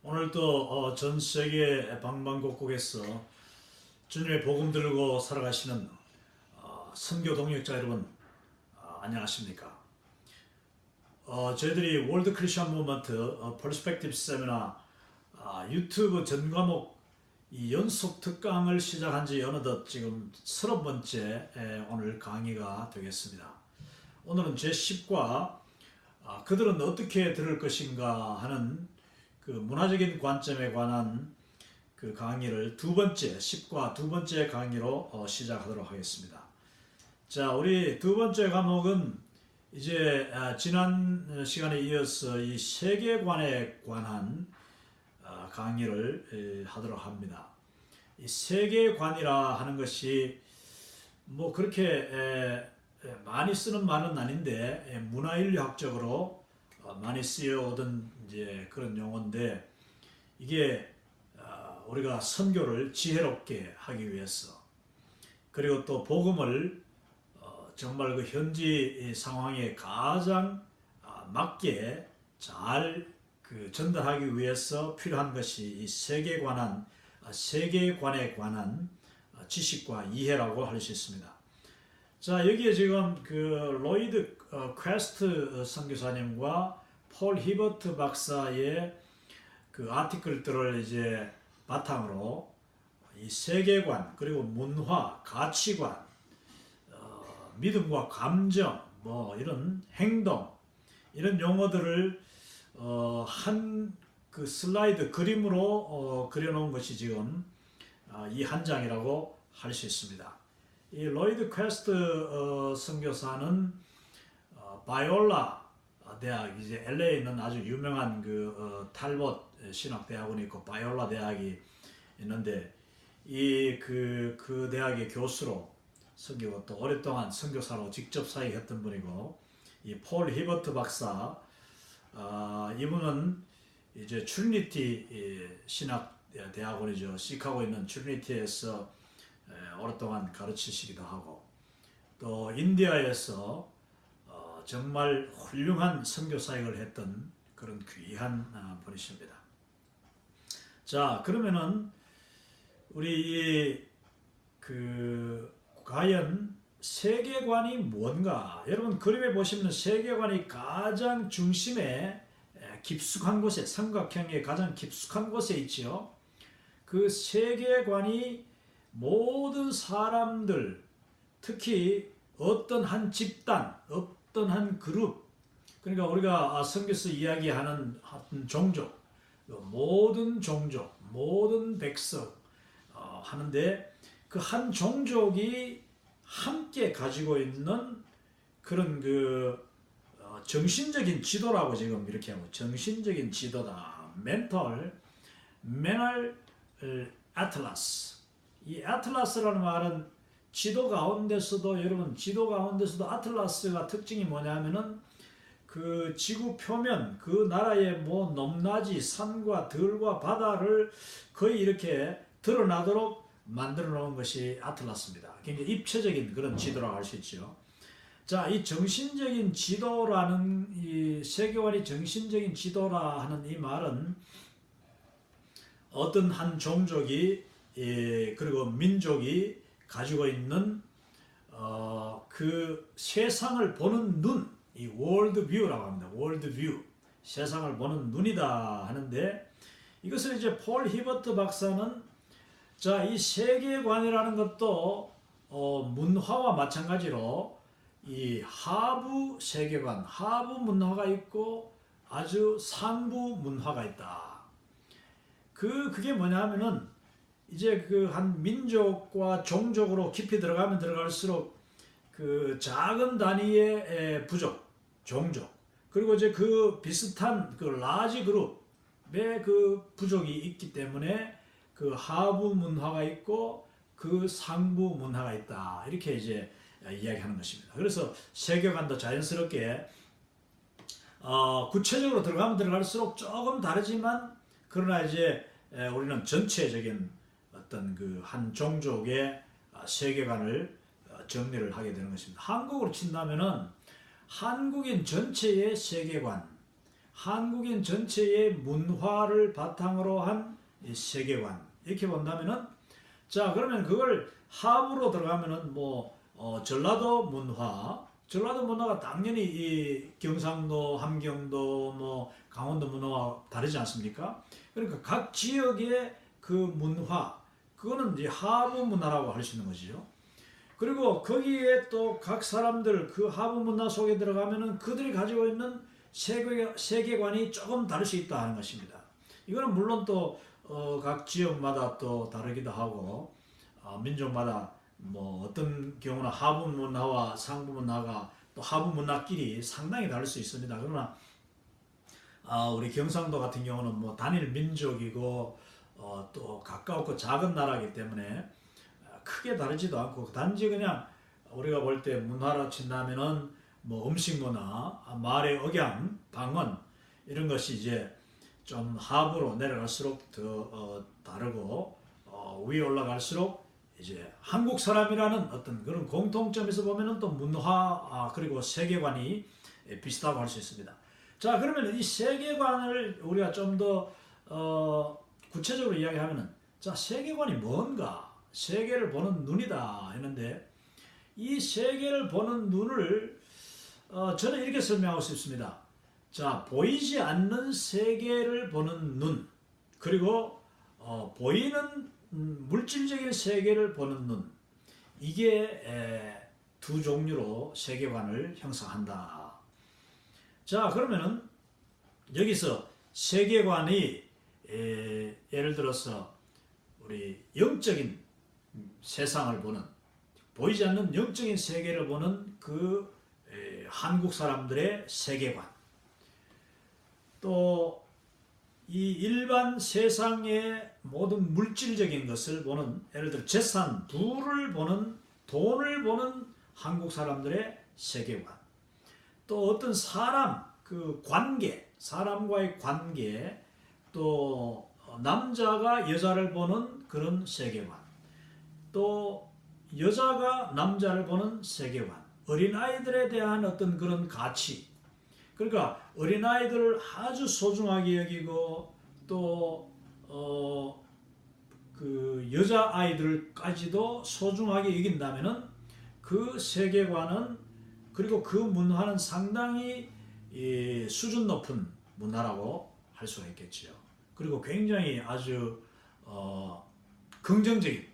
오늘도 전 세계 방방곡곡에서 주님의 복음 들고 살아가시는 선교 동역자 여러분, 안녕하십니까? 저희들이 월드 크리스천 무브먼트 퍼스펙티브 세미나 유튜브 전 과목 이 연속 특강을 시작한 지 어느덧 지금 30번째 오늘 강의가 되겠습니다. 오늘은 제10과 그들은 어떻게 들을 것인가 하는 그 문화적인 관점에 관한 그 강의를 10과 두 번째 강의로 시작하도록 하겠습니다. 자, 우리 두 번째 과목은 이제 지난 시간에 이어서 이 세계관에 관한 강의를 하도록 합니다. 이 세계관이라 하는 것이 뭐 그렇게 많이 쓰는 말은 아닌데 문화인류학적으로 많이 쓰여오던 이제 그런 용어인데, 이게 우리가 선교를 지혜롭게 하기 위해서, 그리고 또 복음을 정말 그 현지 상황에 가장 맞게 잘 그 전달하기 위해서 필요한 것이 이 세계관에 관한 지식과 이해라고 할 수 있습니다. 자, 여기에 지금 그 로이드 퀘스트 선교사님과 폴 히버트 박사의 그 아티클들을 이제 바탕으로 이 세계관, 그리고 문화, 가치관, 믿음과 감정, 뭐 이런 행동, 이런 용어들을 한 그 슬라이드 그림으로 그려놓은 것이 지금 이 한 장이라고 할 수 있습니다. 이 로이드 퀘스트 선교사는 바이올라 대학, 이제 LA에 있는 아주 유명한 그 탈봇 신학대학원이 있고 바이올라 대학이 있는데, 그 대학의 교수로 선교고 또 오랫동안 선교사로 직접 사역했던 분이고, 이 폴 히버트 박사, 이분은 이제 트리니티 신학대학원이죠. 시카고에 있는 트리니티에서 오랫동안 가르치시기도 하고, 또 인디아에서 정말 훌륭한 선교 사역을 했던 그런 귀한 분이십니다. 자, 그러면은 우리 과연 세계관이 뭔가? 여러분 그림에 보시면 세계관이 가장 중심에 깊숙한 곳에, 삼각형의 가장 깊숙한 곳에 있지요. 그 세계관이 모든 사람들, 특히 어떤 한 집단, 어떤 한 그룹, 그러니까 우리가 선교에서 이야기하는 종족, 모든 종족, 모든 백성 하는데, 그 한 종족이 함께 가지고 있는 그런 그 정신적인 지도라고 지금 이렇게 하고, 정신적인 지도다. mental atlas. 이 아틀라스라는 말은 지도 가운데서도, 여러분 지도 가운데서도 아틀라스가 특징이 뭐냐면은 그 지구 표면, 그 나라의 뭐 높낮이, 산과 들과 바다를 거의 이렇게 드러나도록 만들어 놓은 것이 아틀라스입니다. 굉장히 입체적인 그런 지도라고 할 수 있죠. 자, 이 정신적인 지도라는, 이 세계관이 정신적인 지도라 하는 이 말은 어떤 한 종족이 그리고 민족이 가지고 있는 그 세상을 보는 눈, 이 월드 뷰라고 합니다. 월드 뷰, 세상을 보는 눈이다 하는데, 이것을 이제 폴 히버트 박사는, 자, 이 세계관이라는 것도 문화와 마찬가지로 이 하부 세계관, 하부 문화가 있고 아주 상부 문화가 있다. 그게 뭐냐면은 이제 그 한 민족과 종족으로 깊이 들어가면 들어갈수록 그 작은 단위의 부족, 종족, 그리고 이제 그 비슷한 그 라지 그룹의 그 부족이 있기 때문에 그 하부 문화가 있고 그 상부 문화가 있다. 이렇게 이제 이야기하는 것입니다. 그래서 세계관도 자연스럽게 구체적으로 들어가면 들어갈수록 조금 다르지만, 그러나 이제 우리는 전체적인 어떤 그 한 종족의 세계관을 정리를 하게 되는 것입니다. 한국으로 친다면은 한국인 전체의 세계관, 한국인 전체의 문화를 바탕으로 한 세계관 이렇게 본다면은 자 그러면 그걸 합으로 들어가면은 전라도 문화가 당연히 이 경상도, 함경도, 강원도 문화와 다르지 않습니까? 그러니까 각 지역의 그 문화 그거는 이제 하부 문화라고 할 수 있는 것이죠. 그리고 거기에 또 각 사람들 그 하부 문화 속에 들어가면은 그들이 가지고 있는 세계관이 조금 다를 수 있다 하는 것입니다. 이거는 물론 또 각 지역마다 또 다르기도 하고 민족마다 어떤 경우는 하부 문화와 상부 문화가 또 하부 문화끼리 상당히 다를 수 있습니다. 그러나 우리 경상도 같은 경우는 단일 민족이고 또 가까웠고 작은 나라이기 때문에 크게 다르지도 않고 단지 그냥 우리가 볼 때 문화로 친다면은 음식 문화, 말의 억양, 방언 이런 것이 이제 좀 하부로 내려갈수록 더 다르고 위에 올라갈수록 이제 한국 사람이라는 어떤 그런 공통점에서 보면은 또 문화 그리고 세계관이 비슷하고 할 수 있습니다. 자 그러면 이 세계관을 우리가 좀 더 구체적으로 이야기하면은 자 세계관이 뭔가 세계를 보는 눈이다 했는데 이 세계를 보는 눈을 저는 이렇게 설명하고 싶습니다. 자 보이지 않는 세계를 보는 눈 그리고 보이는 물질적인 세계를 보는 눈 이게 두 종류로 세계관을 형성한다. 자 그러면은 여기서 세계관이 예를 들어서 우리 영적인 세상을 보는 보이지 않는 영적인 세계를 보는 그 한국 사람들의 세계관 또 이 일반 세상의 모든 물질적인 것을 보는 예를 들어 재산, 부를 보는 돈을 보는 한국 사람들의 세계관 또 어떤 사람 그 관계 사람과의 관계 또 남자가 여자를 보는 그런 세계관 또 여자가 남자를 보는 세계관 어린아이들에 대한 어떤 그런 가치 그러니까 어린아이들을 아주 소중하게 여기고 또 그 여자아이들까지도 소중하게 여긴다면은 그 세계관은 그리고 그 문화는 상당히 수준 높은 문화라고 할 수가 있겠지요. 그리고 굉장히 아주 긍정적인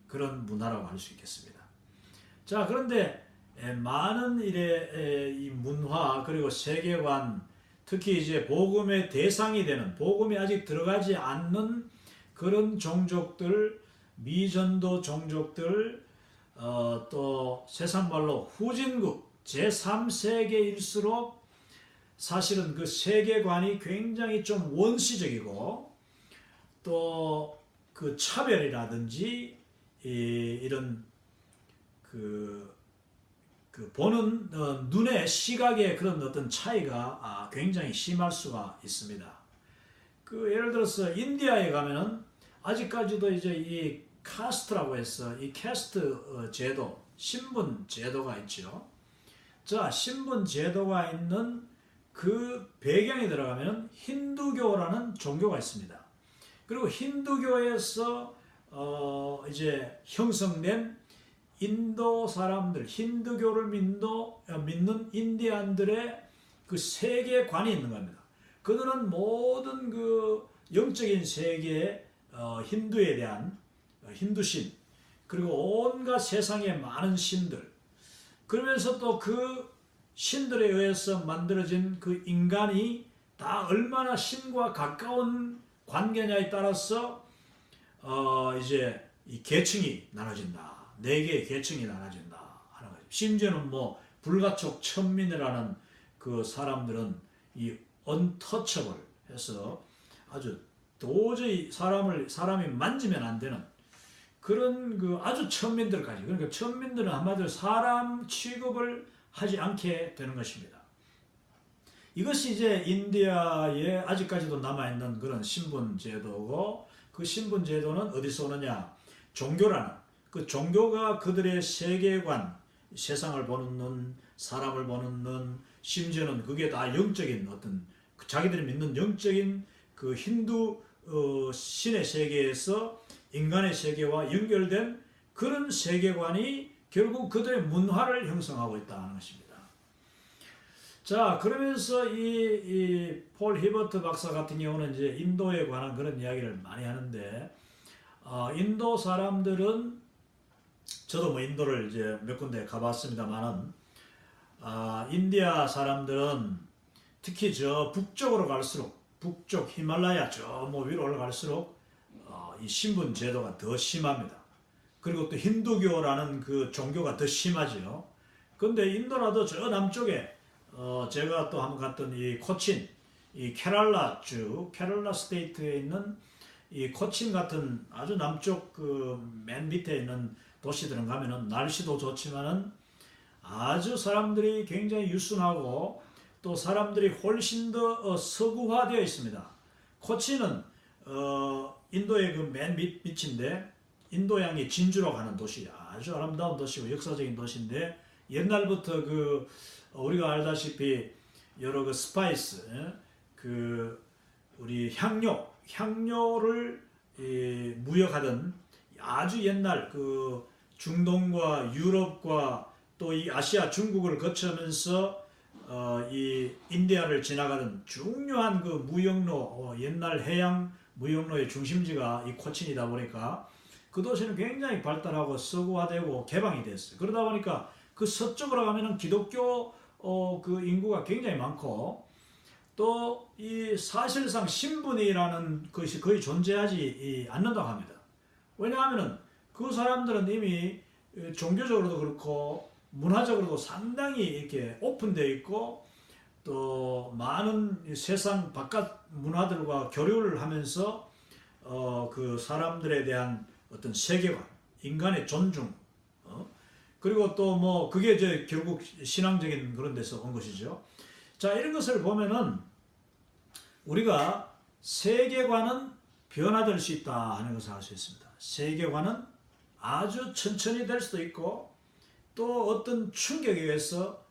그런 문화라고 할 수 있겠습니다. 자 그런데 많은 이 문화 그리고 세계관 특히 이제 복음의 대상이 되는 복음이 아직 들어가지 않는 그런 종족들 미전도 종족들 또 세상 말로 후진국 제3세계일수록 사실은 그 세계관이 굉장히 좀 원시적이고 또 그 차별이라든지 이런 그 보는 눈의 시각의 그런 어떤 차이가 굉장히 심할 수가 있습니다. 그 예를 들어서 인디아에 가면은 아직까지도 이제 이 카스트라고 해서 이 캐스트 제도, 신분 제도가 있죠. 자, 신분 제도가 있는 그 배경에 들어가면 힌두교라는 종교가 있습니다. 그리고 힌두교에서 이제 형성된 인도 사람들, 힌두교를 믿는 인디안들의 그 세계관이 있는 겁니다. 그들은 모든 그 영적인 세계의 힌두에 대한 힌두신, 그리고 온갖 세상의 많은 신들, 그러면서 또 그 신들에 의해서 만들어진 그 인간이 다 얼마나 신과 가까운 관계냐에 따라서 이제 이 계층이 나눠진다. 네 개의 계층이 나눠진다 하는 거죠. 심지어는 불가촉 천민이라는 그 사람들은 이 untouchable 해서 아주 도저히 사람이 만지면 안 되는 그런 그 아주 천민들까지 그러니까 천민들은 한마디로 사람 취급을 하지 않게 되는 것입니다. 이것이 이제 인디아에 아직까지도 남아있는 그런 신분 제도고 그 신분 제도는 어디서 오느냐 종교라는 그 종교가 그들의 세계관 세상을 보는 눈 사람을 보는 눈 심지어는 그게 다 영적인 어떤 자기들이 믿는 영적인 그 힌두 신의 세계에서 인간의 세계와 연결된 그런 세계관이 결국 그들의 문화를 형성하고 있다는 것입니다. 자, 그러면서 이 폴 히버트 박사 같은 경우는 이제 인도에 관한 그런 이야기를 많이 하는데, 인도 사람들은, 저도 뭐 인도를 이제 몇 군데 가봤습니다만은, 인디아 사람들은 특히 저 북쪽으로 갈수록, 북쪽 히말라야 저 뭐 위로 올라갈수록 이 신분 제도가 더 심합니다. 그리고 또 힌두교라는 그 종교가 더 심하죠. 근데 인도라도 저 남쪽에 제가 또 한번 갔던 이 코친, 이 케랄라 주, 케랄라 스테이트에 있는 이 코친 같은 아주 남쪽 그 맨 밑에 있는 도시들은 가면은 날씨도 좋지만은 아주 사람들이 굉장히 유순하고 또 사람들이 훨씬 더 서구화되어 있습니다. 코치는 인도의 그 맨 밑인데 인도양이 진주로 가는 도시, 아주 아름다운 도시고 역사적인 도시인데 옛날부터 그 우리가 알다시피 여러 그 스파이스, 그 우리 향료를 무역하던 아주 옛날 그 중동과 유럽과 또 이 아시아 중국을 거쳐면서 이 인디아를 지나가던 중요한 그 무역로, 옛날 해양 무역로의 중심지가 이 코친이다 보니까 그 도시는 굉장히 발달하고 서구화되고 개방이 됐어요. 그러다 보니까 그 서쪽으로 가면은 기독교 그 인구가 굉장히 많고 또 이 사실상 신분이라는 것이 거의 존재하지 않는다고 합니다. 왜냐하면은 그 사람들은 이미 종교적으로도 그렇고 문화적으로도 상당히 이렇게 오픈되어 있고 또 많은 세상 바깥 문화들과 교류를 하면서 그 사람들에 대한 어떤 세계관, 인간의 존중, 그리고 또 뭐 그게 이제 결국 신앙적인 그런 데서 온 것이죠. 자, 이런 것을 보면은 우리가 세계관은 변화될 수 있다 하는 것을 알 수 있습니다. 세계관은 아주 천천히 될 수도 있고 또 어떤 충격에 의해서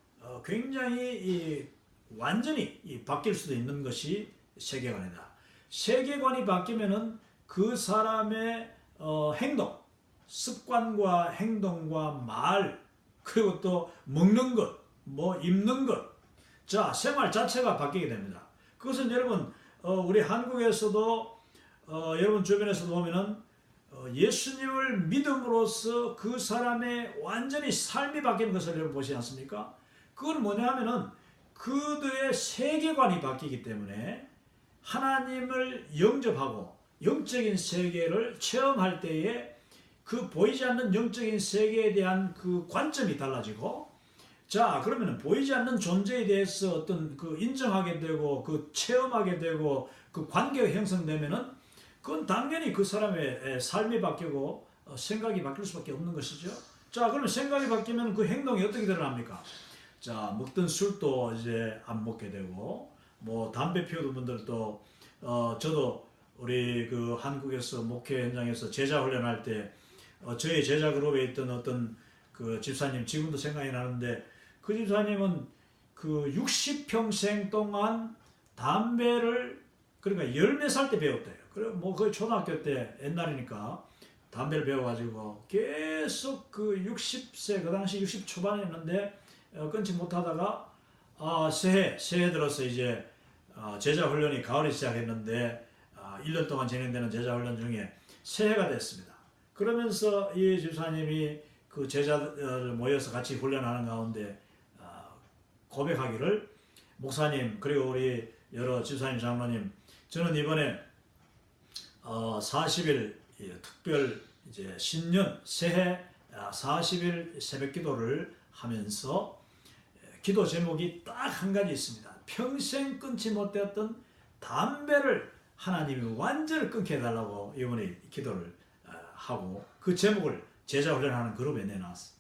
굉장히 완전히 바뀔 수도 있는 것이 세계관이다. 세계관이 바뀌면은 그 사람의 행동, 습관과 행동과 말, 그리고 또 먹는 것, 뭐 입는 것, 자, 생활 자체가 바뀌게 됩니다. 그것은 여러분 우리 한국에서도 여러분 주변에서도 보면은 예수님을 믿음으로써 그 사람의 완전히 삶이 바뀌는 것을 여러분 보시지 않습니까? 그건 뭐냐 하면은 그들의 세계관이 바뀌기 때문에 하나님을 영접하고 영적인 세계를 체험할 때에 그 보이지 않는 영적인 세계에 대한 그 관점이 달라지고, 자, 그러면 보이지 않는 존재에 대해서 어떤 그 인정하게 되고 그 체험하게 되고 그 관계가 형성되면은 그건 당연히 그 사람의 삶이 바뀌고 생각이 바뀔 수밖에 없는 것이죠. 자, 그러면 생각이 바뀌면 그 행동이 어떻게 드러납니까? 자, 먹던 술도 이제 안 먹게 되고, 뭐 담배 피우던 분들도 저도 우리 그 한국에서 목회 현장에서 제자 훈련할 때 저희 제자 그룹에 있던 어떤 그 집사님 지금도 생각이 나는데, 그 집사님은 그 60평생 동안 담배를 그러니까 14살 때 배웠대요. 그래 뭐 거의 초등학교 때 옛날이니까 담배를 배워가지고 계속 그 60세 그 당시 60 초반이었는데 끊지 못하다가 새해 들어서 이제 제자 훈련이 가을에 시작했는데 1년 동안 진행되는 제자 훈련 중에 새해가 됐습니다. 그러면서 이 집사님이 그 제자들 모여서 같이 훈련하는 가운데 고백하기를, 목사님 그리고 우리 여러 집사님 장로님, 저는 이번에 40일 특별 이제 신년 새해 40일 새벽 기도를 하면서 기도 제목이 딱 한 가지 있습니다. 평생 끊지 못했던 담배를 하나님이 완전히 끊게 해달라고 이번에 기도를 하고 그 제목을 제자 훈련하는 그룹에 내놨어요.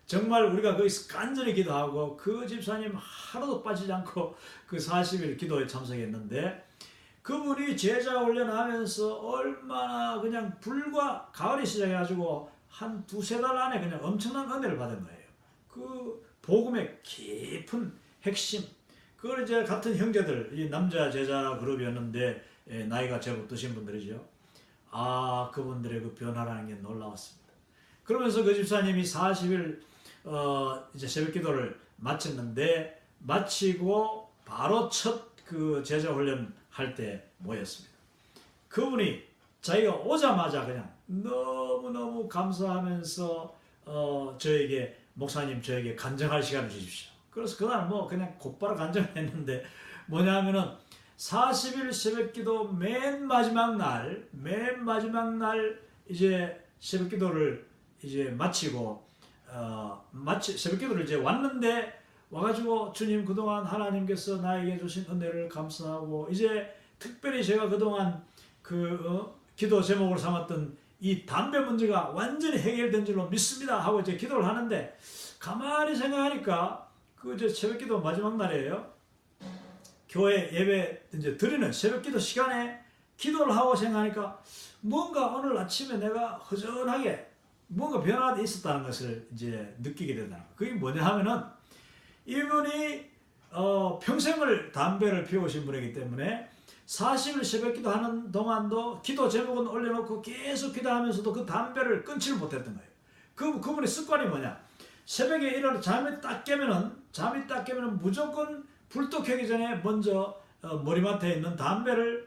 정말 우리가 거기서 간절히 기도하고 그 집사님 하루도 빠지지 않고 그 40일 기도에 참석했는데, 그분이 제자 훈련하면서 얼마나 그냥 불과 가을이 시작해가지고 한 두세 달 안에 그냥 엄청난 은혜를 받은 거예요. 그 복음의 깊은 핵심, 그걸 이제 같은 형제들, 이 남자 제자 그룹이었는데 나이가 제법 드신 분들이죠. 아, 그분들의 그 변화라는 게 놀라웠습니다. 그러면서 그 집사님이 40일 이제 새벽 기도를 마쳤는데, 마치고 바로 첫 그 제자 훈련 할 때 모였습니다. 그분이 자기가 오자마자 그냥 너무너무 감사하면서 저에게, 목사님 저에게 간증할 시간을 주십시오. 그래서 그날 뭐 그냥 곧바로 간증을 했는데, 뭐냐면은 40일 새벽기도 맨 마지막 날 이제 새벽기도를 이제 마치고 새벽기도를 이제 왔는데, 와가지고 주님, 그동안 하나님께서 나에게 주신 은혜를 감사하고, 이제 특별히 제가 그동안 기도 제목으로 삼았던 이 담배 문제가 완전히 해결된 줄로 믿습니다 하고 이제 기도를 하는데, 가만히 생각하니까 그 이제 새벽기도 마지막 날이에요. 교회 예배 이제 드리는 새벽기도 시간에 기도를 하고 생각하니까, 뭔가 오늘 아침에 내가 허전하게 뭔가 변화가 있었다는 것을 이제 느끼게 된다는 거예요. 그게 뭐냐 하면은, 이분이 평생을 담배를 피우신 분이기 때문에 40일 새벽기도 하는 동안도 기도 제목은 올려놓고 계속 기도하면서도 그 담배를 끊지를 못했던 거예요. 그분의 습관이 뭐냐? 새벽에 일어나 잠이 딱 깨면은 무조건 불도 켜기 전에 먼저 머리맡에 있는 담배를,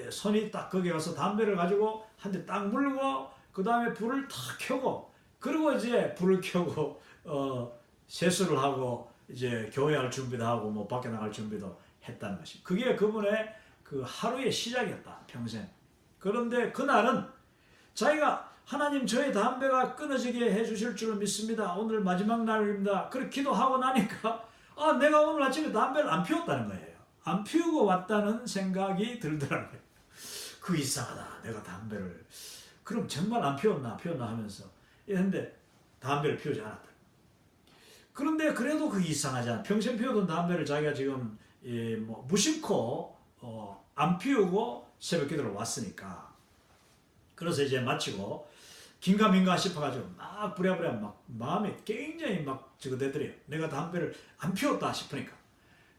손이 딱 거기 가서 담배를 가지고 한 대 딱 물고, 그 다음에 불을 탁 켜고, 그리고 이제 불을 켜고 세수를 하고 이제 교회 할 준비도 하고 뭐 밖에 나갈 준비도 했다는 것이, 그게 그분의 그 하루의 시작이었다, 평생. 그런데 그날은 자기가, 하나님 저의 담배가 끊어지게 해주실 줄 믿습니다, 오늘 마지막 날입니다, 그렇게 기도하고 나니까, 내가 오늘 아침에 담배를 안 피웠다는 거예요. 안 피우고 왔다는 생각이 들더라고요. 그 이상하다, 내가 담배를 그럼 정말 안 피웠나 하면서 했는데 담배를 피우지 않았다. 그런데 그래도 그 이상하지 않아. 평생 피우던 담배를 자기가 지금 뭐 무심코 안 피우고 새벽 기도를 왔으니까. 그래서 이제 마치고 긴가민가 싶어가지고 막 부랴부랴 막 마음에 굉장히 막 저거 되더래요. 내가 담배를 안 피웠다 싶으니까.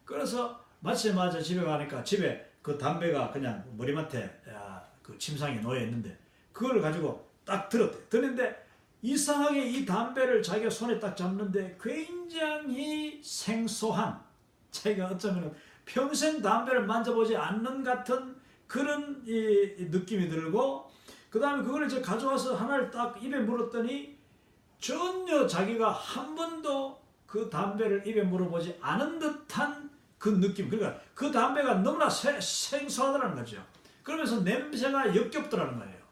그래서 마치자마자 집에 가니까, 집에 그 담배가 그냥 머리맡에 그 침상에 놓여 있는데, 그걸 가지고 딱 들었대. 들었는데 이상하게 이 담배를 자기가 손에 딱 잡는데 굉장히 생소한, 자기가 어쩌면 평생 담배를 만져보지 않는 같은 그런 이 느낌이 들고, 그 다음에 그걸 이제 가져와서 하나를 딱 입에 물었더니 전혀 자기가 한 번도 그 담배를 입에 물어보지 않은 듯한 그 느낌. 그러니까 그 담배가 너무나 생소하더라는 거죠. 그러면서 냄새가 역겹더라는 거예요.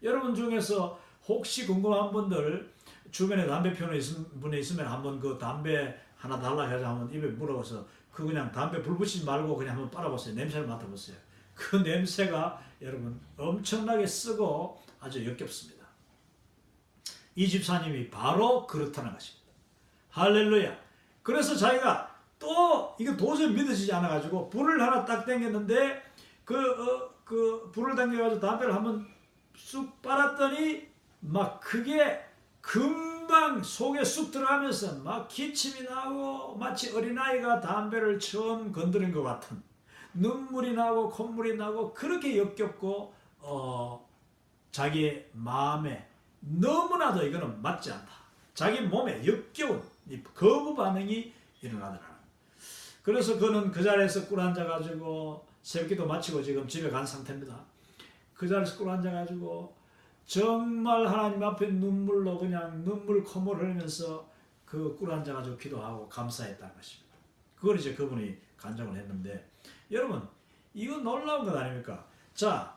여러분 중에서 혹시 궁금한 분들, 주변에 담배 피우는 분이 있으면 한번 그 담배 하나 달라 해서 한번 입에 물어봐서 그 그냥 담배 불 붙이지 말고 그냥 한번 빨아보세요. 냄새를 맡아보세요. 그 냄새가 여러분 엄청나게 쓰고 아주 역겹습니다. 이 집사님이 바로 그렇다는 것입니다. 할렐루야. 그래서 자기가 이거 도저히 믿어지지 않아가지고 불을 하나 딱 당겼는데, 그 불을 당겨가지고 담배를 한번 쑥 빨았더니 막 그게 금방 속에 쑥 들어가면서 막 기침이 나고, 마치 어린아이가 담배를 처음 건드린 것 같은 눈물이 나고 콧물이 나고, 그렇게 역겹고 자기의 마음에 너무나도 이거는 맞지 않다, 자기 몸에 역겨운 이 거부 반응이 일어나더라. 그래서 그는 그 자리에서 꿇어앉아가지고 새벽기도 마치고 지금 집에 간 상태입니다. 그 자리에서 꿇어앉아가지고 정말 하나님 앞에 눈물로 그냥 콧물 흘리면서 그 꿇어앉아가지고 기도하고 감사했다는 것입니다. 그걸 이제 그분이 간증을 했는데, 여러분 이거 놀라운 것 아닙니까? 자,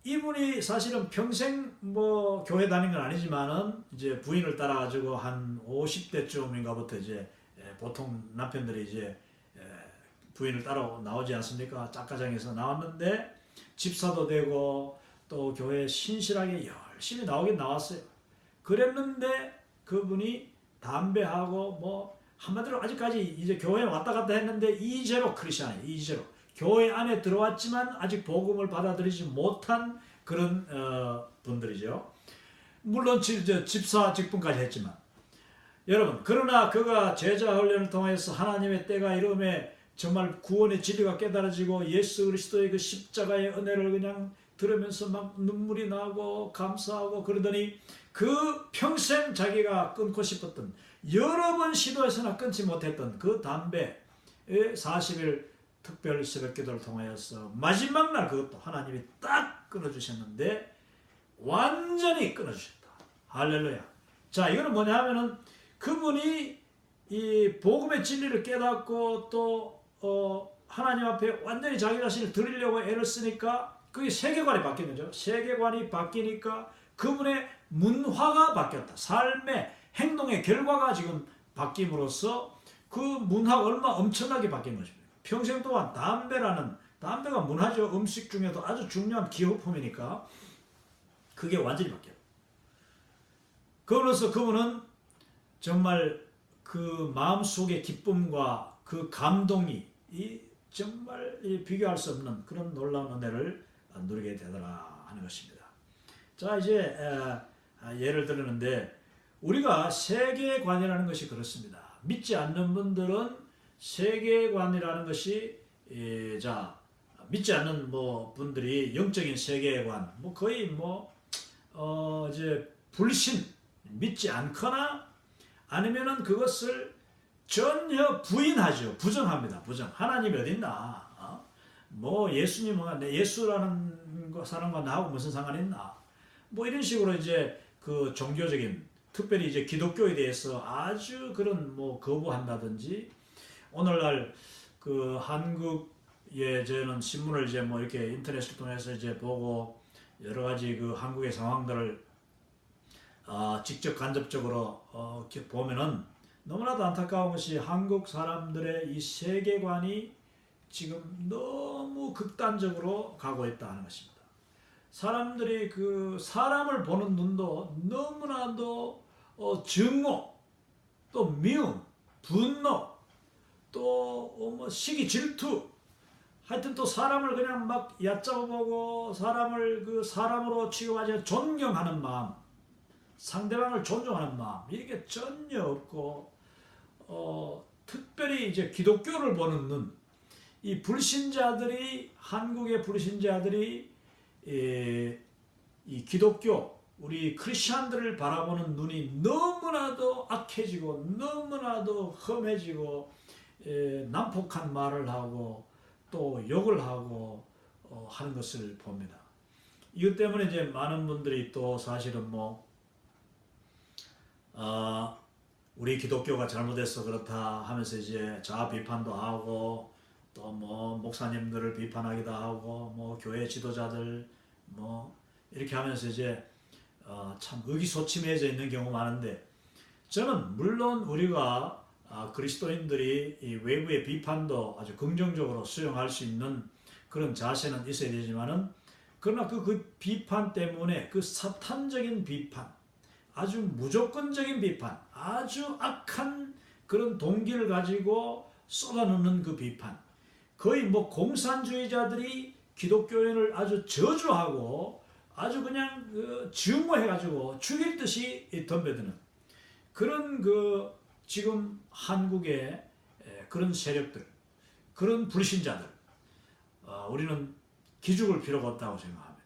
이분이 사실은 평생 뭐 교회 다닌 건 아니지만은 이제 부인을 따라가지고 한 50대쯤인가부터 이제 보통 남편들이 이제 부인을 따라 나오지 않습니까? 짝가정에서 나왔는데 집사도 되고 또 교회에 신실하게 열심히 나오긴 나왔어요. 그랬는데 그분이 담배하고 뭐 한마디로 아직까지 이제 교회에 왔다 갔다 했는데 이제로 크리스찬이에요. 이제로 교회 안에 들어왔지만 아직 복음을 받아들이지 못한 그런 분들이죠. 물론 집사 직분까지 했지만, 여러분 그러나 그가 제자 훈련을 통해서 하나님의 때가 이름에 정말 구원의 진리가 깨달아지고 예수 그리스도의 그 십자가의 은혜를 그냥 들으면서 막 눈물이 나고 감사하고 그러더니 그 평생 자기가 끊고 싶었던 여러 번 시도해서나 끊지 못했던 그 담배의 40일 특별 새벽 기도를 통하여서 마지막 날 그것도 하나님이 딱 끊어주셨는데 완전히 끊어주셨다. 할렐루야. 자, 이거는 뭐냐 하면은 그분이 이 복음의 진리를 깨닫고 또 하나님 앞에 완전히 자기 자신을 드리려고 애를 쓰니까 그게 세계관이 바뀌는 거죠. 세계관이 바뀌니까 그분의 문화가 바뀌었다. 삶의 행동의 결과가 지금 바뀜으로써 그 문화가 얼마나 엄청나게 바뀐 것입니다. 평생 동안 담배가 문화적 음식 중에도 아주 중요한 기호품이니까 그게 완전히 바뀌어요. 그러면서 그분은 정말 그 마음속의 기쁨과 그 감동이 정말 비교할 수 없는 그런 놀라운 은혜를 누리게 되더라 하는 것입니다. 자, 이제 예를 들었는데 우리가 세계관이라는 것이 그렇습니다. 믿지 않는 분들은 세계관이라는 것이 자, 믿지 않는 분들이 영적인 세계관 거의 이제 불신 믿지 않거나 아니면은 그것을 전혀 부인하죠. 부정합니다. 부정. 하나님이 어딨나? 예수라는 사람과 나하고 무슨 상관이 있나? 이런 식으로 이제 그 종교적인, 특별히 이제 기독교에 대해서 아주 그런 거부한다든지, 오늘날 그 한국에 저는 신문을 이제 이렇게 인터넷을 통해서 이제 보고 여러 가지 그 한국의 상황들을 직접 간접적으로 보면은 너무나도 안타까운 것이 한국 사람들의 이 세계관이 지금 너무 극단적으로 가고 있다는 것입니다. 사람들이 그 사람을 보는 눈도 너무나도 증오, 또 미움, 분노, 또 시기, 질투, 하여튼 또 사람을 그냥 막 얕잡아보고 사람을 그 사람으로 취급하지 존경하는 마음, 상대방을 존중하는 마음 이게 전혀 없고 특별히 이제 기독교를 보는 눈, 이 불신자들이 한국의 불신자들이 이 기독교 우리 크리스천들을 바라보는 눈이 너무나도 악해지고 너무나도 험해지고 난폭한 말을 하고 또 욕을 하고 하는 것을 봅니다. 이것 때문에 이제 많은 분들이 또 사실은 우리 기독교가 잘못해서 그렇다 하면서 이제 자아 비판도 하고 또 목사님들을 비판하기도 하고 교회 지도자들 이렇게 하면서 이제 참 의기소침해져 있는 경우가 많은데, 저는 물론 우리가 그리스도인들이 이 외부의 비판도 아주 긍정적으로 수용할 수 있는 그런 자세는 있어야 되지만은, 그러나 그 비판 때문에 그 사탄적인 비판, 아주 무조건적인 비판, 아주 악한 그런 동기를 가지고 쏟아놓는 그 비판, 거의 공산주의자들이 기독교인을 아주 저주하고 아주 그냥 증오해가지고 죽일 듯이 덤벼드는 그런 지금 한국의 그런 세력들, 그런 불신자들, 우리는 기죽을 필요가 없다고 생각합니다.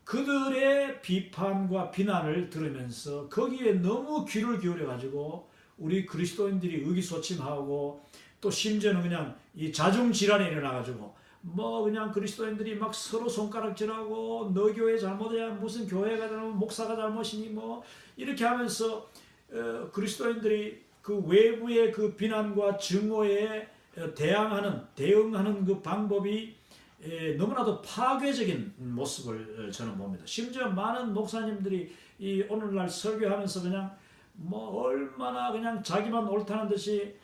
그들의 비판과 비난을 들으면서 거기에 너무 귀를 기울여가지고 우리 그리스도인들이 의기소침하고 또 심지어는 그냥 이 자중질환이 일어나가지고 그냥 그리스도인들이 막 서로 손가락질하고 너 교회 잘못이야, 무슨 교회가 잘못, 목사가 잘못이니 이렇게 하면서 그리스도인들이 그 외부의 그 비난과 증오에 대응하는 그 방법이 너무나도 파괴적인 모습을 저는 봅니다. 심지어 많은 목사님들이 이 오늘날 설교하면서 그냥 얼마나 그냥 자기만 옳다는 듯이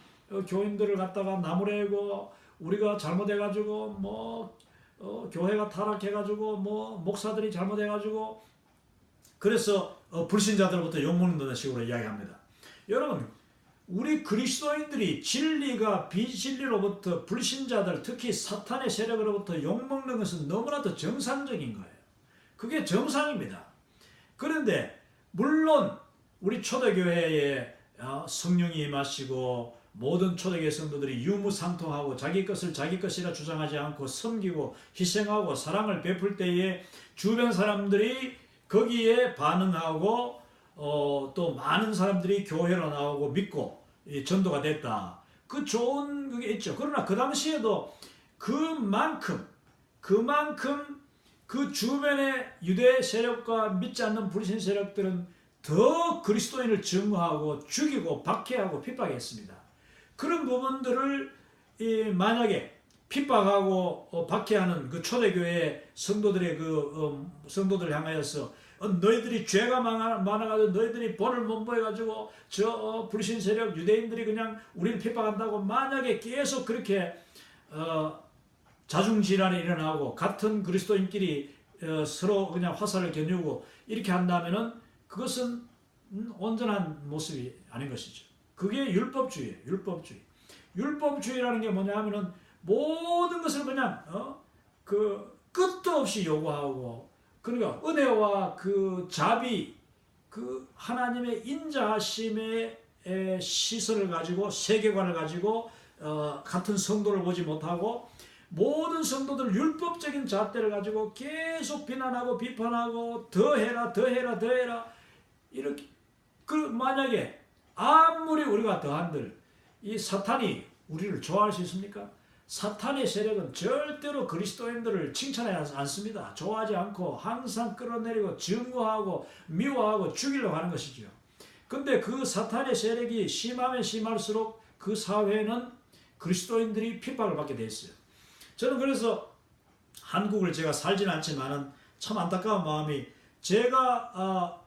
교인들을 갖다가 나무래고 우리가 잘못해가지고 교회가 타락해가지고 목사들이 잘못해가지고 그래서 불신자들부터 욕먹는다는 식으로 이야기합니다. 여러분, 우리 그리스도인들이 진리가 비진리로부터 불신자들, 특히 사탄의 세력으로부터 욕먹는 것은 너무나도 정상적인 거예요. 그게 정상입니다. 그런데 물론 우리 초대교회에 성령이 임하시고 모든 초대교회 성도들이 유무상통하고 자기 것을 자기 것이라 주장하지 않고 섬기고 희생하고 사랑을 베풀 때에 주변 사람들이 거기에 반응하고 또 많은 사람들이 교회로 나오고 믿고 전도가 됐다. 그 좋은 그게 있죠. 그러나 그 당시에도 그만큼 그 주변의 유대 세력과 믿지 않는 불신 세력들은 더 그리스도인을 증오하고 죽이고 박해하고 핍박했습니다. 그런 부분들을 만약에 핍박하고 박해하는 그 초대교회 성도들의 성도들 향하여서 너희들이 죄가 많아가지고 너희들이 본을 못보여가지고 불신 세력 유대인들이 그냥 우리를 핍박한다고 만약에 계속 그렇게 자중질환이 일어나고 같은 그리스도인끼리 서로 그냥 화살을 겨누고 이렇게 한다면은 그것은 온전한 모습이 아닌 것이죠. 그게 율법주의예요. 율법주의라는 게 뭐냐면은 모든 것을 그냥 그 끝도 없이 요구하고, 그러니까 은혜와 그 자비, 그 하나님의 인자하심의 시선을 가지고 세계관을 가지고 같은 성도를 보지 못하고 모든 성도들 율법적인 잣대를 가지고 계속 비난하고 비판하고 더해라 이렇게. 만약에 아무리 우리가 더한들 이 사탄이 우리를 좋아할 수 있습니까? 사탄의 세력은 절대로 그리스도인들을 칭찬하지 않습니다. 좋아하지 않고 항상 끌어내리고 증오하고 미워하고 죽이려고 하는 것이죠. 근데 그 사탄의 세력이 심하면 심할수록 그 사회는 그리스도인들이 핍박을 받게 돼 있어요. 저는 그래서 한국을 제가 살지는 않지만은 참 안타까운 마음이, 제가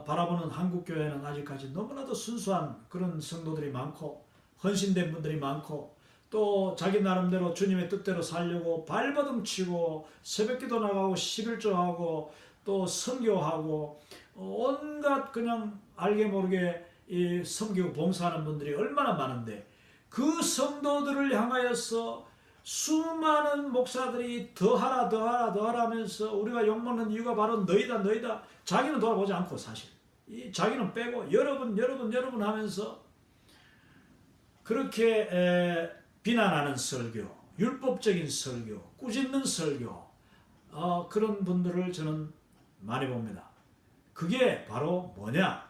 바라보는 한국교회는 아직까지 너무나도 순수한 그런 성도들이 많고 헌신된 분들이 많고 또 자기 나름대로 주님의 뜻대로 살려고 발버둥 치고 새벽기도 나가고 11조하고 또 선교하고 온갖 그냥 알게 모르게 섬기고 봉사하는 분들이 얼마나 많은데, 그 성도들을 향하여서 수많은 목사들이 더하라 하면서 우리가 욕먹는 이유가 바로 너희다. 자기는 돌아보지 않고 사실 자기는 빼고 여러분 하면서 그렇게 비난하는 설교, 율법적인 설교, 꾸짖는 설교, 그런 분들을 저는 많이 봅니다. 그게 바로 뭐냐?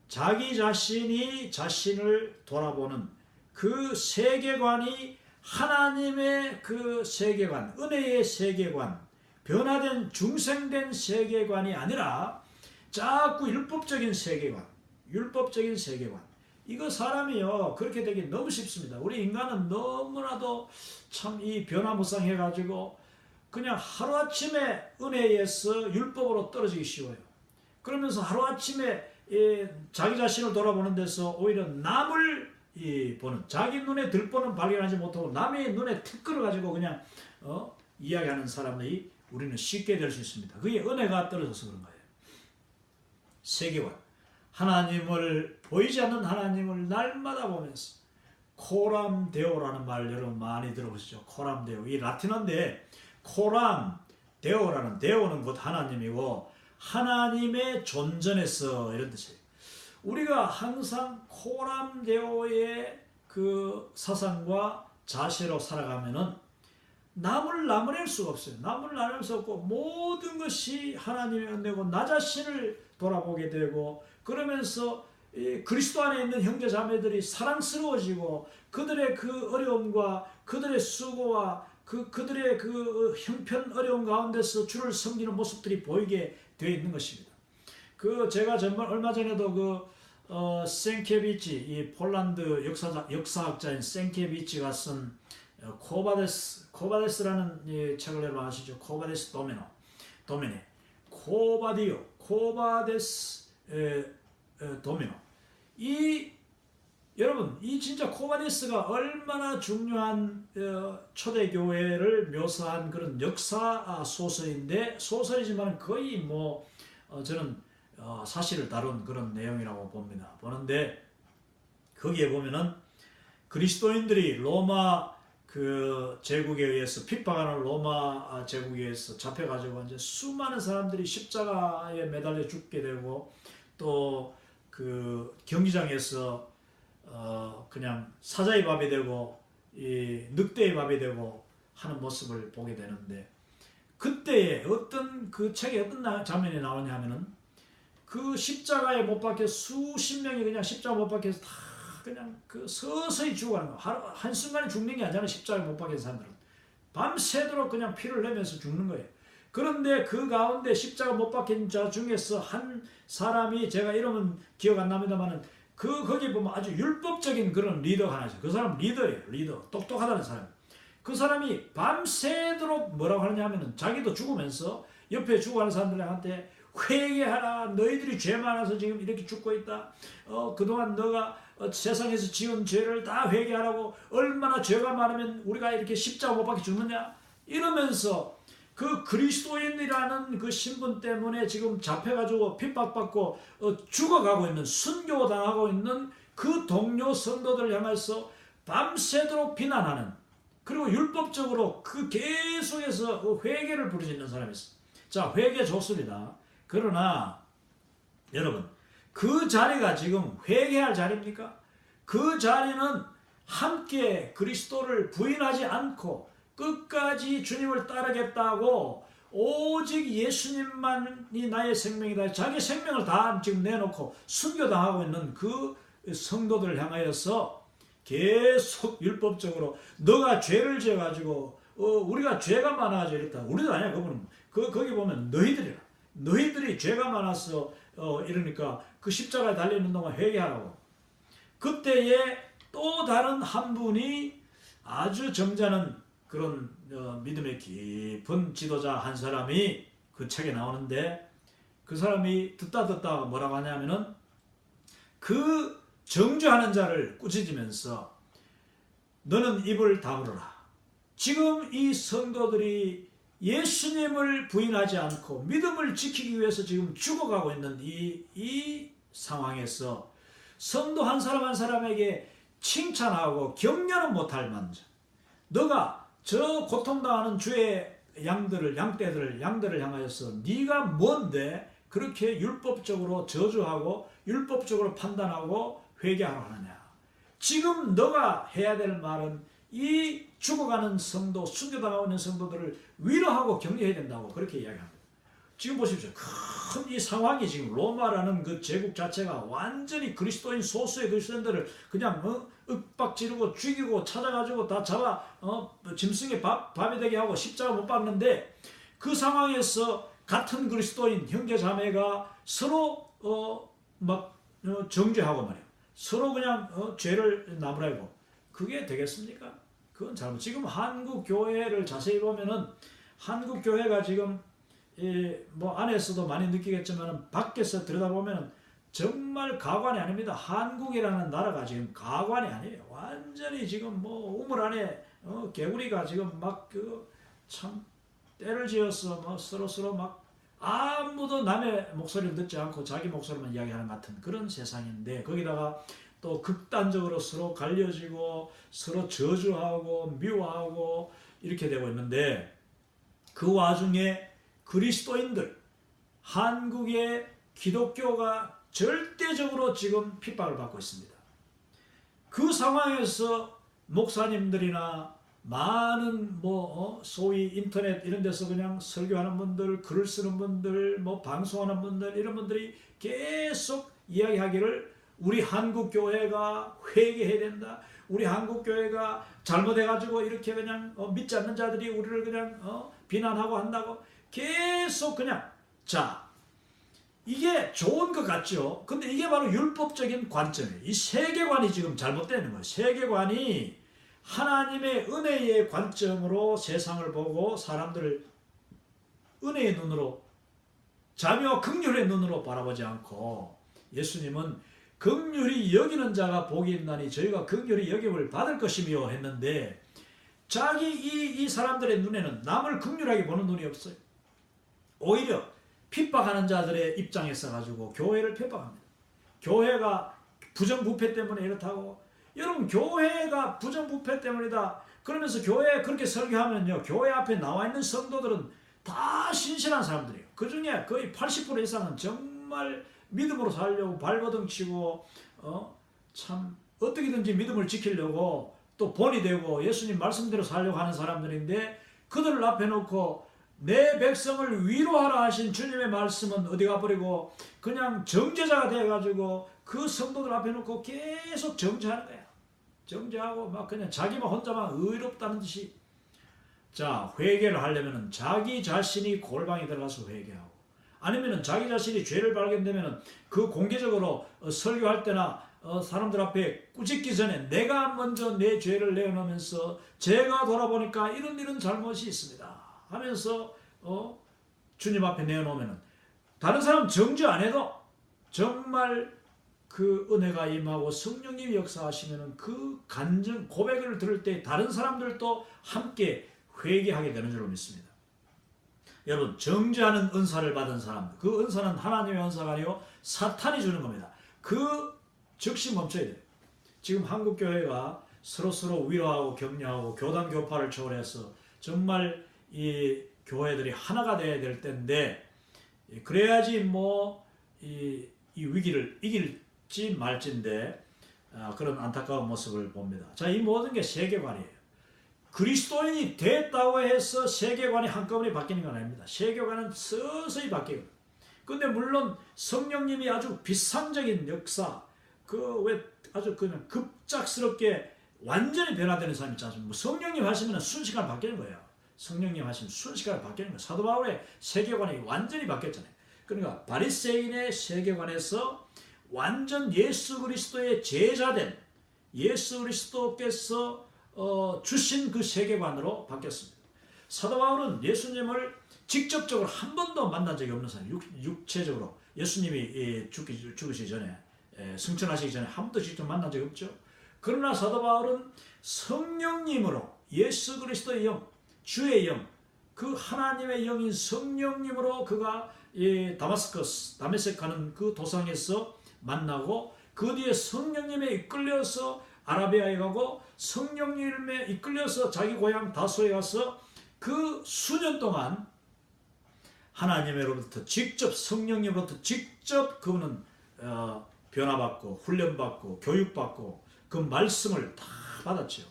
자기 자신이 자신을 돌아보는 그 세계관이 하나님의 그 세계관, 은혜의 세계관, 변화된 중생된 세계관이 아니라 자꾸 율법적인 세계관. 이거 사람이요 그렇게 되기 너무 쉽습니다. 우리 인간은 너무나도 참 이 변화무쌍해가지고 그냥 하루아침에 은혜에서 율법으로 떨어지기 쉬워요. 그러면서 하루아침에 자기 자신을 돌아보는 데서 오히려 남을 보는, 자기 눈에 들보는 발견하지 못하고 남의 눈에 턱걸어 가지고 그냥 이야기하는 사람들이 우리는 쉽게 될 수 있습니다. 그게 은혜가 떨어져서 그런 거예요. 세계관, 하나님을 보이지 않는 하나님을 날마다 보면서 코람데오라는 말 여러분 많이 들어보시죠. 코람데오, 이 라틴어인데 코람데오라는, 데오는 곧 하나님이고 하나님의 존전에서 이런 뜻이에요. 우리가 항상 코람데오의 그 사상과 자세로 살아가면은 남을 나무랄 수가 없어요. 남을 나눌 수 없고 모든 것이 하나님의 은혜고 나 자신을 돌아보게 되고, 그러면서 그리스도 안에 있는 형제 자매들이 사랑스러워지고 그들의 그 어려움과 그들의 수고와 그들의 그 형편 어려움 가운데서 주를 섬기는 모습들이 보이게 되어 있는 것입니다. 제가 정말 얼마 전에도 생케비치, 이 폴란드 역사학자인 생케비치가 쓴 코바데스라는 책을 여러분 아시죠? 코바데스 도메네, 코바데스 도메노. 여러분, 이 진짜 코바데스가 얼마나 중요한 초대교회를 묘사한 그런 역사 소설인데, 소설이지만 거의 저는 사실을 다룬 그런 내용이라고 보는데, 거기에 보면은 그리스도인들이 로마 제국에 의해서 핍박하는 로마 제국에 의해서 잡혀가지고 이제 수많은 사람들이 십자가에 매달려 죽게 되고, 또 그 경기장에서 그냥 사자의 밥이 되고 이 늑대의 밥이 되고 하는 모습을 보게 되는데, 그때에 어떤 그 책에 어떤 장면이 나오냐 하면은 그 십자가에 못 박혀 수십 명이 그냥 십자가 못 박혀서 다 그냥 그 서서히 죽어가는 거. 한순간에 죽는 게 아니잖아요. 십자가에 못 박힌 사람들은 밤새도록 그냥 피를 내면서 죽는 거예요. 그런데 그 가운데 십자가 못 박힌 자 중에서 한 사람이, 제가 이름은 기억 안 납니다만은 거기 보면 아주 율법적인 그런 리더가 하나 있어요. 그 사람 리더예요. 리더. 똑똑하다는 사람. 그 사람이 밤새도록 뭐라고 하느냐 하면은 자기도 죽으면서 옆에 죽어가는 사람들한테 회개하라. 너희들이 죄 많아서 지금 이렇게 죽고 있다. 그동안 너가 세상에서 지은 죄를 다 회개하라고. 얼마나 죄가 많으면 우리가 이렇게 십자가 못 박혀 죽느냐. 이러면서 그 그리스도인이라는 그 신분 때문에 지금 잡혀가지고 핍박받고 죽어가고 있는, 순교당하고 있는 그 동료 성도들 향해서 밤새도록 비난하는, 그리고 율법적으로 그 계속해서 회개를 부르짖는 사람이 있어요. 자, 회개 좋습니다. 그러나 여러분, 그 자리가 지금 회개할 자리입니까? 그 자리는 함께 그리스도를 부인하지 않고 끝까지 주님을 따르겠다고 오직 예수님만이 나의 생명이다, 자기 생명을 다 지금 내놓고 순교당하고 있는 그 성도들을 향하여서 계속 율법적으로 너가 죄를 지어가지고 우리가 죄가 많아가지고 이랬다. 우리도 아니야. 그분은 거기 보면 너희들이 죄가 많아서 이러니까 그 십자가에 달려있는 동안 회개하라고. 그때에 또 다른 한 분이 아주 점잖은 그런 믿음의 깊은 지도자 한 사람이 그 책에 나오는데, 그 사람이 듣다 뭐라고 하냐면은 그 정죄하는 자를 꾸짖으면서 너는 입을 다물어라. 지금 이 성도들이 예수님을 부인하지 않고 믿음을 지키기 위해서 지금 죽어가고 있는 이 상황에서 성도 한 사람 한 사람에게 칭찬하고 격려는 못할 만저 너가 저 고통당하는 주의 양떼들을 향하여서 네가 뭔데 그렇게 율법적으로 저주하고 율법적으로 판단하고 회개하러 하느냐. 지금 너가 해야 될 말은 이 죽어가는 성도, 순교당하고 있는 성도들을 위로하고 격려해야 된다고 그렇게 이야기합니다. 지금 보십시오. 큰 이 상황이 지금 로마라는 그 제국 자체가 완전히 그리스도인 소수의 그리스도인들을 그냥 윽박지르고 죽이고 찾아가지고 다 잡아 짐승의 밥이 되게 하고 십자가 못 박는데, 그 상황에서 같은 그리스도인 형제 자매가 서로 정죄하고 말이야. 서로 그냥 죄를 나무라고. 그게 되겠습니까? 그건 잘못. 지금 한국 교회를 자세히 보면은 한국 교회가 지금 안에서도 많이 느끼겠지만 밖에서 들여다보면 정말 가관이 아닙니다. 한국이라는 나라가 지금 가관이 아니에요. 완전히 지금 우물 안에 개구리가 지금 참 때를 지어서 서로 막 아무도 남의 목소리를 듣지 않고 자기 목소리만 이야기하는 같은 그런 세상인데, 거기다가 또 극단적으로 서로 갈려지고 서로 저주하고 미워하고 이렇게 되고 있는데, 그 와중에 그리스도인들, 한국의 기독교가 절대적으로 지금 핍박을 받고 있습니다. 그 상황에서 목사님들이나 많은 소위 인터넷 이런 데서 그냥 설교하는 분들, 글을 쓰는 분들, 방송하는 분들, 이런 분들이 계속 이야기하기를 우리 한국 교회가 회개해야 된다. 우리 한국 교회가 잘못해가지고 이렇게 그냥 믿지 않는 자들이 우리를 그냥 비난하고 한다고 계속 그냥. 자, 이게 좋은 것 같죠. 근데 이게 바로 율법적인 관점이에요. 이 세계관이 지금 잘못되는 거예요. 세계관이 하나님의 은혜의 관점으로 세상을 보고 사람들을 은혜의 눈으로, 자비와 긍휼의 눈으로 바라보지 않고, 예수님은 긍휼히 여기는 자가 복이 있나니 저희가 긍휼히 여김을 받을 것이며 했는데, 자기 이 사람들의 눈에는 남을 긍휼하게 보는 눈이 없어요. 오히려 핍박하는 자들의 입장에 있어가지고 교회를 핍박합니다. 교회가 부정부패 때문에 이렇다고. 여러분, 교회가 부정부패 때문이다 그러면서 교회에 그렇게 설교하면요, 교회 앞에 나와 있는 성도들은 다 신실한 사람들이에요. 그 중에 거의 80% 이상은 정말 믿음으로 살려고 발버둥 치고 참 어떻게든지 믿음을 지키려고 또 본이 되고 예수님 말씀대로 살려고 하는 사람들인데, 그들을 앞에 놓고 내 백성을 위로하라 하신 주님의 말씀은 어디 가버리고 그냥 정죄자가 돼가지고 그 성도들 앞에 놓고 계속 정죄하는 거야. 정죄하고 막 그냥 자기만 혼자만 의롭다는 듯이. 자, 회개를 하려면 자기 자신이 골방에 들어가서 회개하고, 아니면 자기 자신이 죄를 발견되면 그 공개적으로 설교할 때나 사람들 앞에 꾸짖기 전에 내가 먼저 내 죄를 내어놓으면서 제가 돌아보니까 이런 잘못이 있습니다 하면서 주님 앞에 내어놓으면, 다른 사람 정죄 안 해도 정말 그 은혜가 임하고 성령님이 역사하시면 그 간증 고백을 들을 때 다른 사람들도 함께 회개하게 되는 줄로 믿습니다. 여러분, 정죄하는 은사를 받은 사람, 그 은사는 하나님의 은사가 아니고 사탄이 주는 겁니다. 그 즉시 멈춰야 돼요. 지금 한국교회가 서로 위로하고 격려하고 교단 교파를 초월해서 정말 이 교회들이 하나가 돼야 될 때인데, 그래야지 이 위기를 이길지 말지인데 그런 안타까운 모습을 봅니다. 자, 이 모든 게 세계관이에요. 그리스도인이 됐다고 해서 세계관이 한꺼번에 바뀌는 건 아닙니다. 세계관은 서서히 바뀌고, 근데 물론 성령님이 아주 비상적인 역사, 왜 아주 그냥 급작스럽게 완전히 변화되는 사람이 있지 않습니까? 성령님 하시면 순식간에 바뀌는 거예요. 성령님 하시면 순식간에 바뀌는 거예요. 사도 바울의 세계관이 완전히 바뀌었잖아요. 그러니까 바리새인의 세계관에서 완전 예수 그리스도의 제자된 예수 그리스도께서 주신 그 세계관으로 바뀌었습니다. 사도 바울은 예수님을 직접적으로 한 번도 만난 적이 없는 사람, 육체적으로 예수님이 죽으시기 전에, 승천하시기 전에 한 번도 직접 만난 적이 없죠. 그러나 사도 바울은 성령님으로, 예수 그리스도의 영, 주의 영, 그 하나님의 영인 성령님으로 그가 다메섹 가는 그 도상에서 만나고, 그 뒤에 성령님에 이끌려서 아라비아에 가고, 성령님에 이끌려서 자기 고향 다소에 가서 그 수년 동안 하나님으로부터 직접, 성령님으로부터 직접 그분은 변화받고 훈련받고 교육받고 그 말씀을 다 받았죠.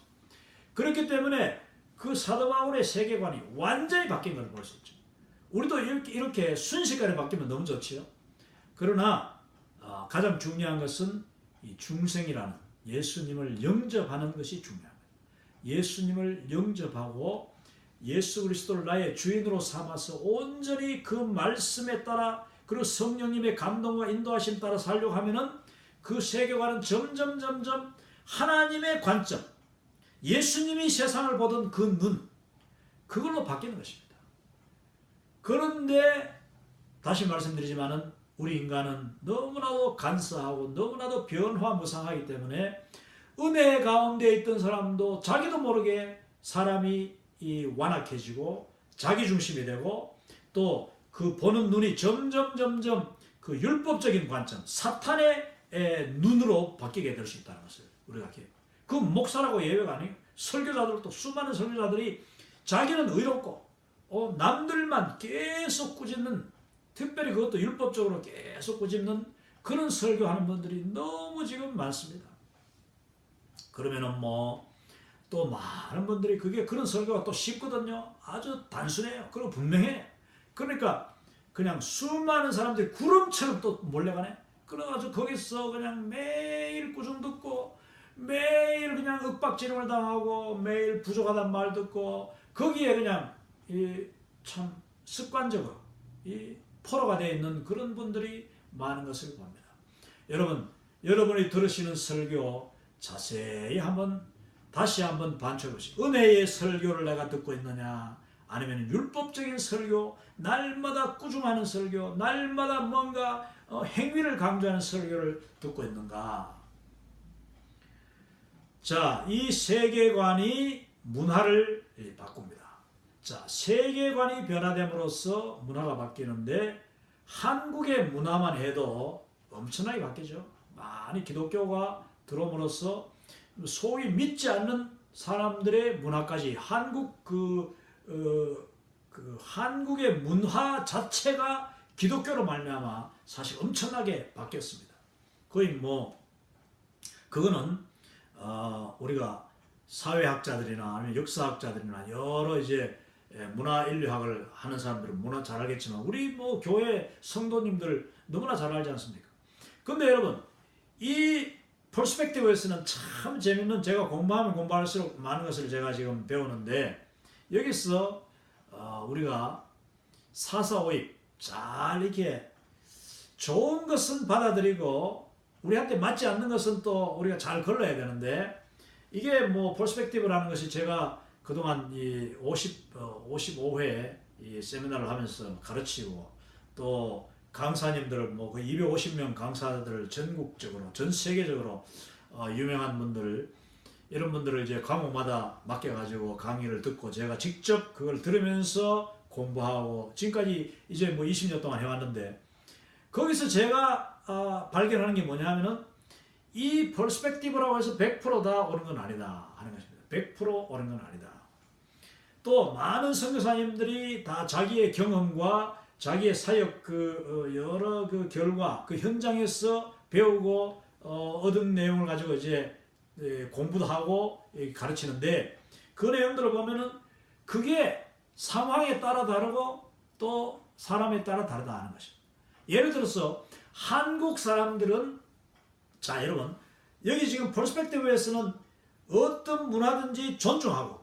그렇기 때문에 그 사도 바울의 세계관이 완전히 바뀐 걸 볼 수 있죠. 우리도 이렇게 순식간에 바뀌면 너무 좋지요. 그러나 가장 중요한 것은 이 중생이라는 예수님을 영접하는 것이 중요합니다. 예수님을 영접하고 예수 그리스도를 나의 주인으로 삼아서 온전히 그 말씀에 따라, 그리고 성령님의 감동과 인도하심 따라 살려고 하면은 그 세계관은 점점 하나님의 관점, 예수님이 세상을 보던 그 눈, 그걸로 바뀌는 것입니다. 그런데 다시 말씀드리지만은 우리 인간은 너무나도 간사하고 너무나도 변화무쌍하기 때문에 은혜 가운데 있던 사람도 자기도 모르게 사람이 완악해지고 자기중심이 되고, 또 그 보는 눈이 점점 그 율법적인 관점, 사탄의 눈으로 바뀌게 될 수 있다는 것을 우리가 기억해요. 그 목사라고 예외가 아니에요. 설교자들도, 수많은 설교자들이 자기는 의롭고 남들만 계속 꾸짖는, 특별히 그것도 율법적으로 계속 꾸짖는 그런 설교하는 분들이 너무 지금 많습니다. 그러면은 또 많은 분들이 그런 설교가 또 쉽거든요. 아주 단순해요. 그리고 분명해요. 그러니까 그냥 수많은 사람들이 구름처럼 또 몰려가네. 그래가지고 거기서 그냥 매일 꾸중 듣고, 매일 그냥 윽박지름을 당하고, 매일 부족하다는 말 듣고, 거기에 그냥 참 습관적으로 포로가 되어 있는 그런 분들이 많은 것을 봅니다. 여러분이 들으시는 설교 자세히 다시 한번 반추해보시고, 은혜의 설교를 내가 듣고 있느냐, 아니면 율법적인 설교, 날마다 꾸중하는 설교, 날마다 뭔가 행위를 강조하는 설교를 듣고 있는가. 자, 이 세계관이 문화를 바꿉니다. 자, 세계관이 변화됨으로써 문화가 바뀌는데, 한국의 문화만 해도 엄청나게 바뀌죠. 많이 기독교가 들어옴으로써 소위 믿지 않는 사람들의 문화까지, 한국의 문화 자체가 기독교로 말미암아 사실 엄청나게 바뀌었습니다. 거의 그거는 우리가 사회학자들이나 아니면 역사학자들이나 여러 이제 문화인류학을 하는 사람들은 문화 잘 알겠지만 우리 뭐 교회 성도님들 너무나 잘 알지 않습니까? 근데 여러분 이 퍼스펙티브에서는 참 재밌는, 제가 공부하면 공부할수록 많은 것을 제가 지금 배우는데, 여기서 우리가 사사오입 잘 이렇게 좋은 것은 받아들이고 우리한테 맞지 않는 것은 또 우리가 잘 걸러야 되는데, 이게 뭐 퍼스펙티브라는 것이 제가 그동안 이 55회 이 세미나를 하면서 가르치고 또 강사님들 뭐 그 250명 강사들 전국적으로 전 세계적으로 유명한 분들, 이런 분들을 이제 과목마다 맡겨가지고 강의를 듣고 제가 직접 그걸 들으면서 공부하고 지금까지 이제 뭐 20년 동안 해왔는데, 거기서 제가 발견하는 게 뭐냐면은 이 퍼스펙티브라고 해서 100%다 옳은 건 아니다 하는 것입니다. 100% 옳은 건 아니다. 또 많은 선교사님들이 다 자기의 경험과 자기의 사역 여러 결과 현장에서 배우고 얻은 내용을 가지고 이제 공부도 하고 가르치는데, 그 내용들을 보면은 그게 상황에 따라 다르고 또 사람에 따라 다르다 하는 것입니다. 예를 들어서 한국 사람들은, 자 여러분 여기 지금 퍼스펙티브에서는 어떤 문화든지 존중하고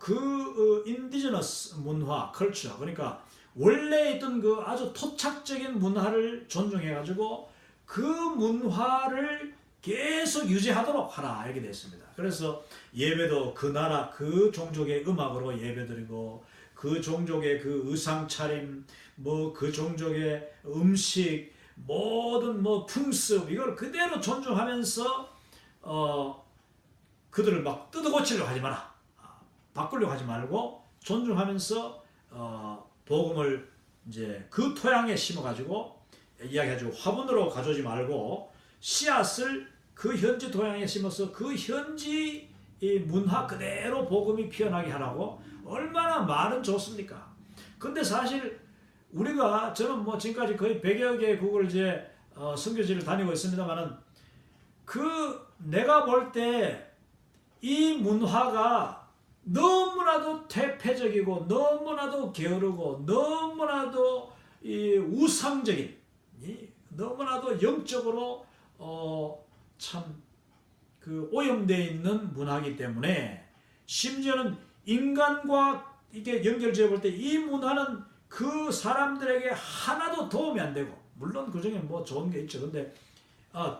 인디지너스 문화, 컬처, 그러니까 원래 있던 아주 토착적인 문화를 존중해 가지고 그 문화를 계속 유지하도록 하라 이렇게 됐습니다. 그래서 예배도 그 나라 그 종족의 음악으로 예배드리고 그 종족의 의상 차림, 뭐 그 종족의 음식, 모든 뭐 풍습, 이걸 그대로 존중하면서 그들을 막 뜯어고치려고 하지 마라. 바꾸려고 하지 말고 존중하면서 복음을 이제 그 토양에 심어가지고 이야기하죠. 화분으로 가져오지 말고 씨앗을 그 현지 토양에 심어서 그 현지 이 문화 그대로 복음이 피어나게 하라고. 얼마나 말은 좋습니까? 근데 사실 저는 뭐 지금까지 거의 100여 개의 국을 이제 선교지를 다니고 있습니다만은 내가 볼 때 이 문화가 너무나도 퇴폐적이고 너무나도 게으르고 너무나도 우상적인, 너무나도 영적으로 참 오염되어 있는 문화이기 때문에, 심지어는 인간과 이게 연결지어 볼 때 이 문화는 그 사람들에게 하나도 도움이 안 되고, 물론 그 중에 뭐 좋은 게 있죠. 근데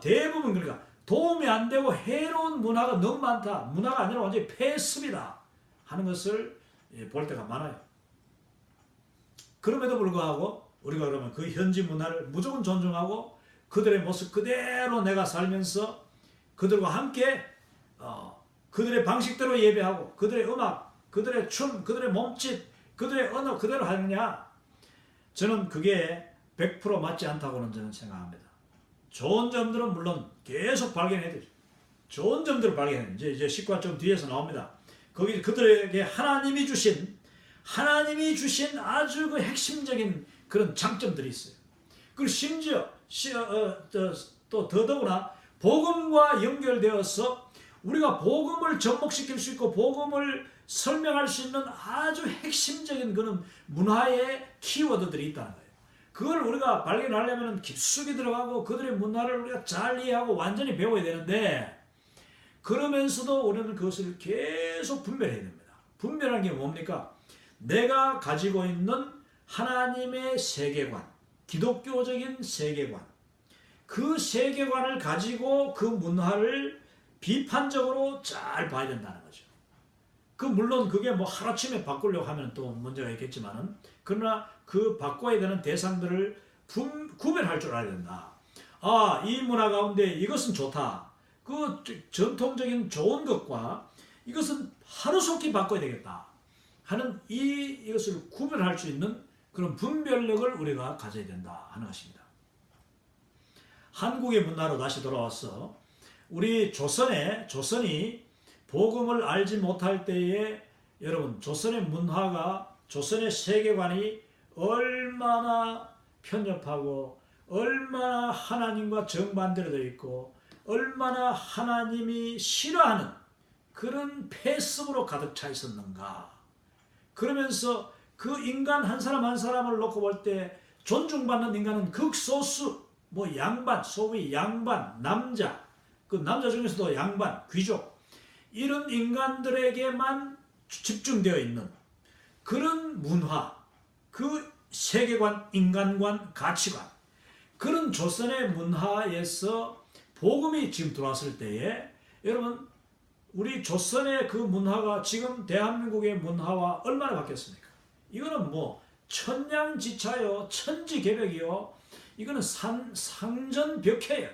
대부분 그러니까 도움이 안 되고 해로운 문화가 너무 많다. 문화가 아니라 완전히 폐습이다 하는 것을 볼 때가 많아요. 그럼에도 불구하고 우리가 그러면 그 현지 문화를 무조건 존중하고 그들의 모습 그대로 내가 살면서 그들과 함께 그들의 방식대로 예배하고 그들의 음악, 그들의 춤, 그들의 몸짓, 그들의 언어 그대로 하느냐, 저는 그게 100% 맞지 않다고는 저는 생각합니다. 좋은 점들은 물론 계속 발견해야 되죠. 좋은 점들을 발견해야 돼요. 이제 19화 뒤에서 나옵니다. 거기 그들에게 하나님이 주신 아주 핵심적인 그런 장점들이 있어요. 그리고 심지어 또 더더구나 복음과 연결되어서 우리가 복음을 접목시킬 수 있고 복음을 설명할 수 있는 아주 핵심적인 그런 문화의 키워드들이 있다는 거예요. 그걸 우리가 발견하려면 깊숙이 들어가고 그들의 문화를 우리가 잘 이해하고 완전히 배워야 되는데, 그러면서도 우리는 그것을 계속 분별해야 됩니다. 분별하는 게 뭡니까? 내가 가지고 있는 하나님의 세계관, 기독교적인 세계관, 그 세계관을 가지고 그 문화를 비판적으로 잘 봐야 된다는 거죠. 물론 그게 뭐 하루아침에 바꾸려고 하면 또 문제가 있겠지만은, 그러나 그 바꿔야 되는 대상들을 구별할 줄 알아야 된다. 이 문화 가운데 이것은 좋다. 그 전통적인 좋은 것과 이것은 하루속히 바꿔야 되겠다 하는 이것을 구별할 수 있는 그런 분별력을 우리가 가져야 된다 하는 것입니다. 한국의 문화로 다시 돌아와서 우리 조선이 복음을 알지 못할 때에 여러분 조선의 문화가, 조선의 세계관이 얼마나 편협하고 얼마나 하나님과 정반대로 되어 있고 얼마나 하나님이 싫어하는 그런 폐습으로 가득 차 있었는가. 그러면서 그 인간 한 사람 한 사람을 놓고 볼 때 존중받는 인간은 극소수, 뭐 양반, 소위 양반, 남자, 그 남자 중에서도 양반, 귀족, 이런 인간들에게만 집중되어 있는 그런 문화, 그 세계관, 인간관, 가치관, 그런 조선의 문화에서 복음이 지금 들어왔을 때에 여러분, 우리 조선의 그 문화가 지금 대한민국의 문화와 얼마나 바뀌었습니까? 이거는 뭐 천냥지차요, 천지개벽이요, 이거는 상전벽해예요.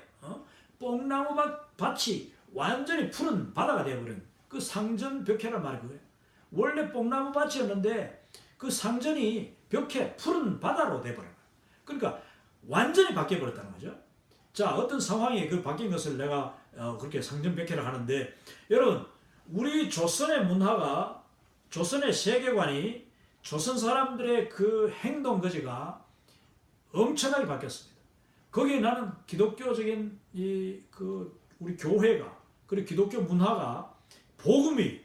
뽕나무 밭이 완전히 푸른 바다가 되어버린 그 상전벽해란 말이 그거예요. 원래 뽕나무 밭이었는데 그 상전이 벽해, 푸른 바다로 되어버린 거예요. 그러니까 완전히 바뀌어버렸다는 거죠. 자, 어떤 상황이 그 바뀐 것을 내가 그렇게 상전벽해를 하는데, 여러분, 우리 조선의 문화가, 조선의 세계관이, 조선 사람들의 그 행동 거지가 엄청나게 바뀌었습니다. 거기에 나는 기독교적인 우리 교회가, 그리고 기독교 문화가, 복음이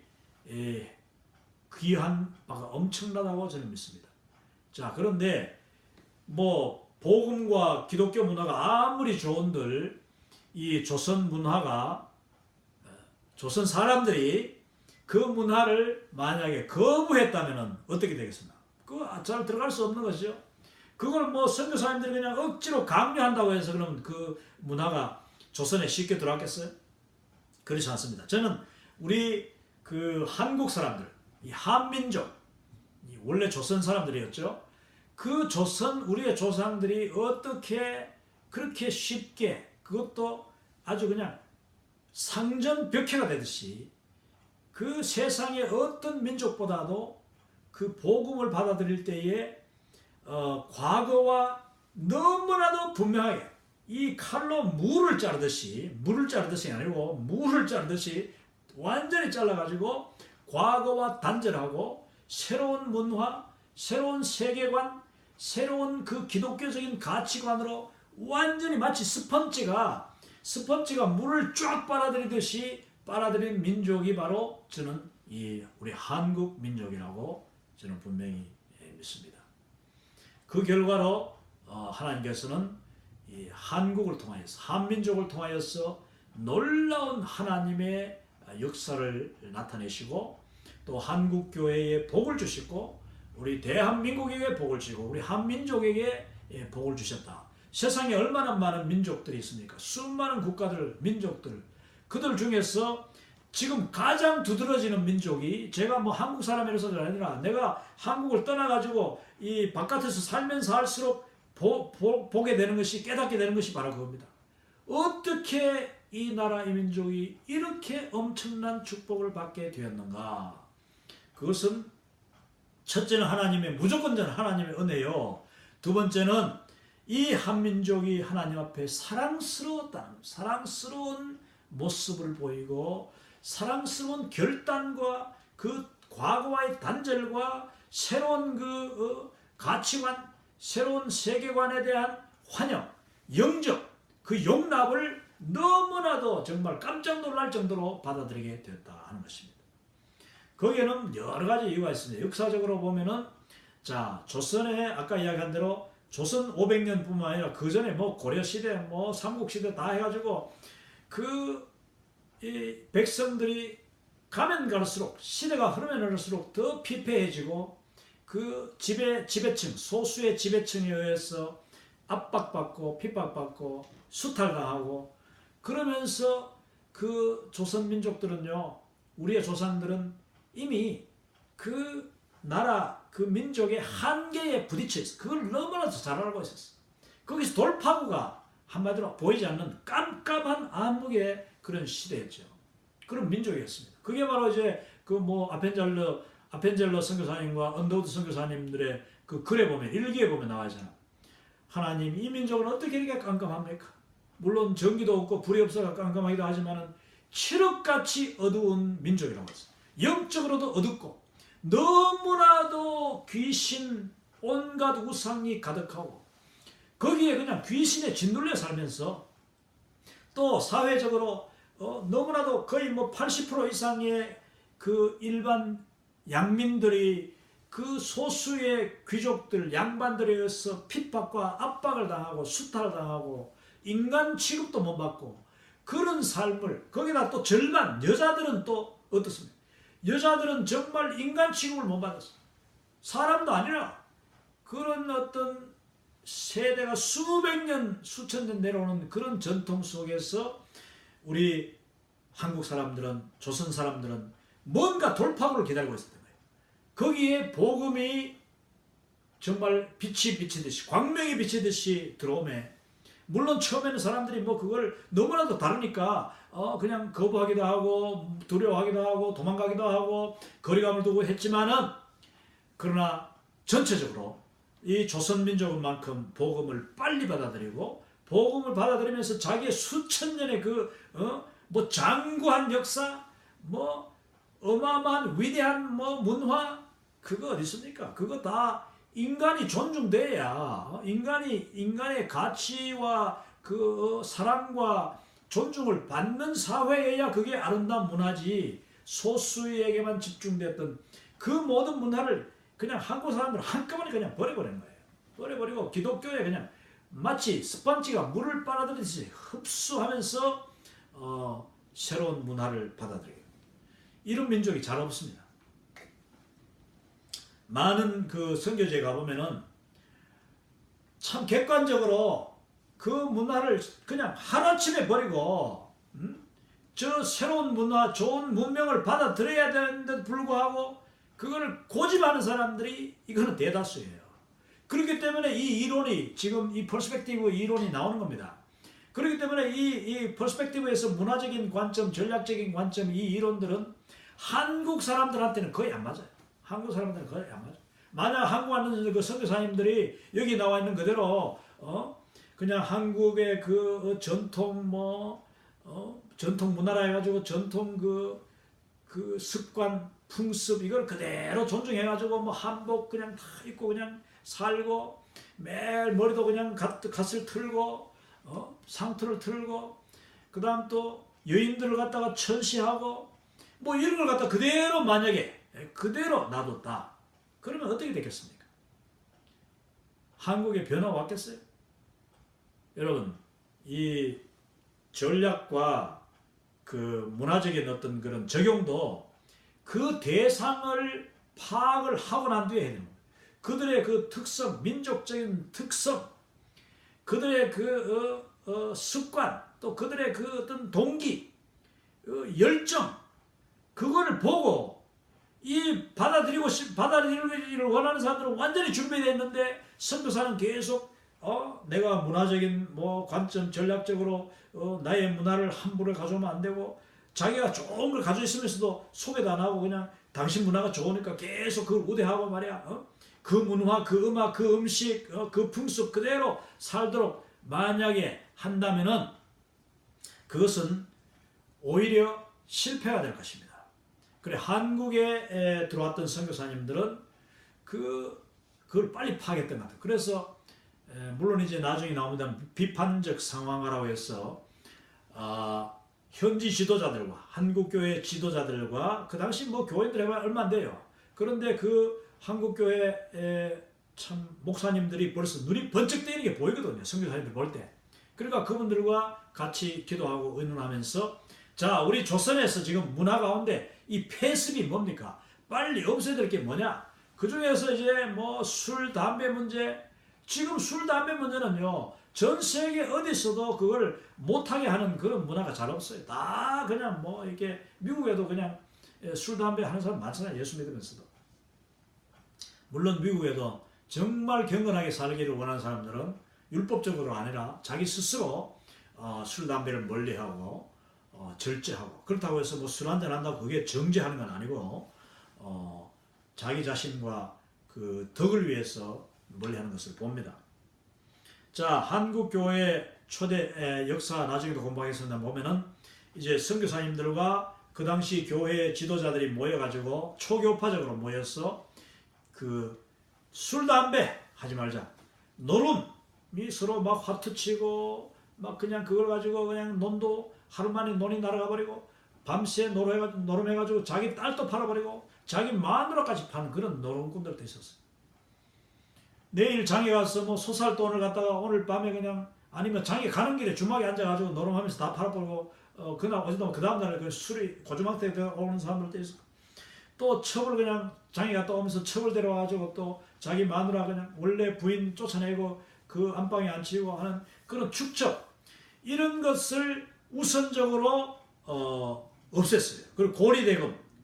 귀한 바가 엄청나다고 저는 믿습니다. 자, 그런데 뭐 복음과 기독교 문화가 아무리 좋은들 이 조선 문화가, 조선 사람들이 그 문화를 만약에 거부했다면 어떻게 되겠습니까? 그거 잘 들어갈 수 없는 것이죠. 그걸 뭐 선교사님들이 그냥 억지로 강요한다고 해서 그럼 그 문화가 조선에 쉽게 들어왔겠어요? 그렇지 않습니다. 저는 우리 그 한국 사람들, 이 한민족, 원래 조선 사람들이었죠. 그 조선, 우리의 조상들이 어떻게 그렇게 쉽게, 그것도 아주 그냥 상전벽해가 되듯이 그 세상의 어떤 민족보다도 그 복음을 받아들일 때에 과거와 너무나도 분명하게 이 칼로 물을 자르듯이 아니고 물을 자르듯이 완전히 잘라가지고 과거와 단절하고 새로운 문화, 새로운 세계관, 새로운 그 기독교적인 가치관으로 완전히 마치 스펀지가 물을 쫙 빨아들이듯이 빨아들인 민족이 바로 저는 우리 한국 민족이라고 저는 분명히 믿습니다. 그 결과로 하나님께서는 이 한국을 통하여서, 한민족을 통하여서 놀라운 하나님의 역사를 나타내시고 또 한국교회에 복을 주시고 우리 대한민국에게 복을 주시고 우리 한민족에게 복을 주셨다. 세상에 얼마나 많은 민족들이 있습니까? 수많은 국가들, 민족들, 그들 중에서 지금 가장 두드러지는 민족이, 제가 뭐 한국 사람이라서가 아니라 내가 한국을 떠나가지고 이 바깥에서 살면서 할수록 보게 되는 것이, 깨닫게 되는 것이 바로 그겁니다. 어떻게 이 나라, 이 민족이 이렇게 엄청난 축복을 받게 되었는가? 그것은 첫째는 하나님의, 무조건적인 하나님의 은혜요. 두 번째는 이 한민족이 하나님 앞에 사랑스러웠다는, 사랑스러운 모습을 보이고 사랑스러운 결단과 그 과거와의 단절과 새로운 그 가치관, 새로운 세계관에 대한 환영, 영접, 그 용납을 너무나도 정말 깜짝 놀랄 정도로 받아들이게 되었다 하는 것입니다. 거기에는 여러 가지 이유가 있습니다. 역사적으로 보면은, 자, 조선에 아까 이야기한 대로 조선 500년뿐만 아니라 그 전에 뭐 고려시대, 뭐 삼국시대 다 해가지고 이 백성들이 가면 갈수록, 시대가 흐르면 흐를수록 더 피폐해지고 그 지배층, 소수의 지배층에 의해서 압박받고 핍박받고 수탈당하고, 그러면서 그 조선 민족들은요, 우리의 조상들은 이미 그 나라, 그 민족의 한계에 부딪혀 있어. 그걸 너무나도 잘 알고 있었어. 거기서 돌파구가 한마디로 보이지 않는 깜깜한 암흑의 그런 시대였죠. 그런 민족이었습니다. 그게 바로 이제 그 뭐 아펜젤러 선교사님과 언더우드 선교사님들의 그 글에 보면, 일기에 보면 나와 있잖아. 하나님, 이 민족은 어떻게 이렇게 깜깜합니까? 물론 전기도 없고 불이 없어서 깜깜하기도 하지만은 칠흑같이 어두운 민족이라고 했어요. 영적으로도 어둡고 너무나도 귀신, 온갖 우상이 가득하고 거기에 그냥 귀신에 짓눌려 살면서 또 사회적으로 너무나도 거의 뭐 80% 이상의 그 일반 양민들이 그 소수의 귀족들, 양반들에 의해서 핍박과 압박을 당하고 수탈을 당하고 인간 취급도 못 받고 그런 삶을, 거기다 또 절반, 여자들은 또 어떻습니까? 여자들은 정말 인간 취급을 못 받았어요. 사람도 아니라 그런 어떤 세대가 수백 년, 수천 년 내려오는 그런 전통 속에서 우리 한국 사람들은, 조선 사람들은 뭔가 돌파구를 기다리고 있었던 거예요. 거기에 복음이 정말 빛이 비치듯이, 광명이 비치듯이 들어오면, 물론 처음에는 사람들이 뭐 그걸 너무나도 다르니까 그냥 거부하기도 하고 두려워하기도 하고 도망가기도 하고 거리감을 두고 했지만은, 그러나 전체적으로 이 조선민족만큼 복음을 빨리 받아들이고 복음을 받아들이면서 자기의 수천 년의 뭐 장구한 역사, 뭐 어마어마한 위대한 뭐 문화, 그거 어디 있습니까? 그거 다 인간이 존중돼야, 인간의 가치와 그 사랑과 존중을 받는 사회여야 그게 아름다운 문화지, 소수에게만 집중됐던 그 모든 문화를 그냥 한국 사람들 한꺼번에 그냥 버려버린 거예요. 버려버리고 기독교에 그냥 마치 스펀지가 물을 빨아들이듯이 흡수하면서 새로운 문화를 받아들여요. 이런 민족이 잘 없습니다. 많은 그 선교지에 가보면은 참 객관적으로 그 문화를 그냥 하루아침에 버리고 저 새로운 문화, 좋은 문명을 받아들여야 되는데도 불구하고 그거를 고집하는 사람들이 이거는 대다수예요. 그렇기 때문에 이 이론이, 지금 이 퍼스펙티브 이론이 나오는 겁니다. 그렇기 때문에 이 퍼스펙티브에서 문화적인 관점, 전략적인 관점, 이 이론들은 한국 사람들한테는 거의 안 맞아요. 한국 사람들은 거의 안 맞아요. 만약 한국 왔는 그 선교사님들이 여기 나와 있는 그대로 그냥 한국의 그 전통 전통 문화라 해가지고 전통 그 습관, 풍습 이걸 그대로 존중해가지고 뭐 한복 그냥 다 입고 그냥 살고 매일 머리도 그냥 갓을 틀고 상투를 틀고 그 다음 또 여인들을 갖다가 천시하고 뭐 이런 걸 갖다 그대로 만약에 그대로 놔뒀다. 그러면 어떻게 되겠습니까? 한국에 변화 왔겠어요? 여러분, 이 전략과 그 문화적인 어떤 그런 적용도 그 대상을 파악을 하고 난 뒤에 해야 됩니다. 그들의 그 특성, 민족적인 특성, 그들의 그 습관, 또 그들의 그 어떤 동기, 열정, 그거를 보고 이 받아들이기를 원하는 사람들은 완전히 준비되어 있는데 선교사는 계속 내가 문화적인 뭐 관점, 전략적으로 나의 문화를 함부로 가져오면 안 되고, 자기가 좋은 걸 가지고 있으면서도 소개도 안 하고 그냥 당신 문화가 좋으니까 계속 그걸 우대하고 말이야. 그 문화, 그 음악, 그 음식, 그 풍습 그대로 살도록 만약에 한다면은 그것은 오히려 실패가 될 것입니다. 그래, 한국에 들어왔던 선교사님들은 그걸 빨리 파악했던 것 같아요. 그래서 물론 이제 나중에 나옵니다. 비판적 상황화라고 해서 현지 지도자들과 한국교회 지도자들과 그 당시 뭐 교인들 해봐야 얼마 안 돼요. 그런데 그 한국교회 참 목사님들이 벌써 눈이 번쩍 뜨이는 게 보이거든요. 선교사님들 볼 때. 그러니까 그분들과 같이 기도하고 의논하면서, 자, 우리 조선에서 지금 문화 가운데 이 폐습이 뭡니까? 빨리 없애야 될 게 뭐냐? 그 중에서 이제 뭐 술, 담배 문제, 지금 술, 담배 문제는요, 전 세계 어디서도 그걸 못하게 하는 그런 문화가 잘 없어요. 다 그냥 뭐 이렇게 미국에도 그냥 술, 담배 하는 사람 많잖아요. 예수 믿으면서도. 물론 미국에도 정말 경건하게 살기를 원하는 사람들은 율법적으로 아니라 자기 스스로 술, 담배를 멀리하고 절제하고, 그렇다고 해서 뭐 술 한잔 한다고 그게 정죄하는 건 아니고 자기 자신과 그 덕을 위해서 멀리하는 것을 봅니다. 자, 한국교회 초대 역사 나중에도 공부하겠습니다. 보면은 이제 선교사님들과 그 당시 교회 지도자들이 모여가지고 초교파적으로 모여서 그 술, 담배 하지 말자. 노름이 서로 막 화투치고 막 그냥 그걸 가지고 그냥 논도 하루 만에 논이 날아가 버리고 밤새 노름해가지고 자기 딸도 팔아버리고 자기 마누라까지 파는 그런 노름꾼들도 있었어요. 내일 장에 가서 뭐 소살돈을 갖다가 오늘 밤에 그냥 아니면 장에 가는 길에 주막에 앉아가지고 노름하면서 다 팔아버리고 그날 어제도 그 다음날에 그 술이 고주망태에 오는 사람들도 있었고 또 첩을 그냥 장에 갔다 오면서 첩을 데려와가지고 또 자기 마누라 그냥 원래 부인 쫓아내고 그 안방에 앉히고 하는 그런 축첩 이런 것을 우선적으로 없앴어요. 그리고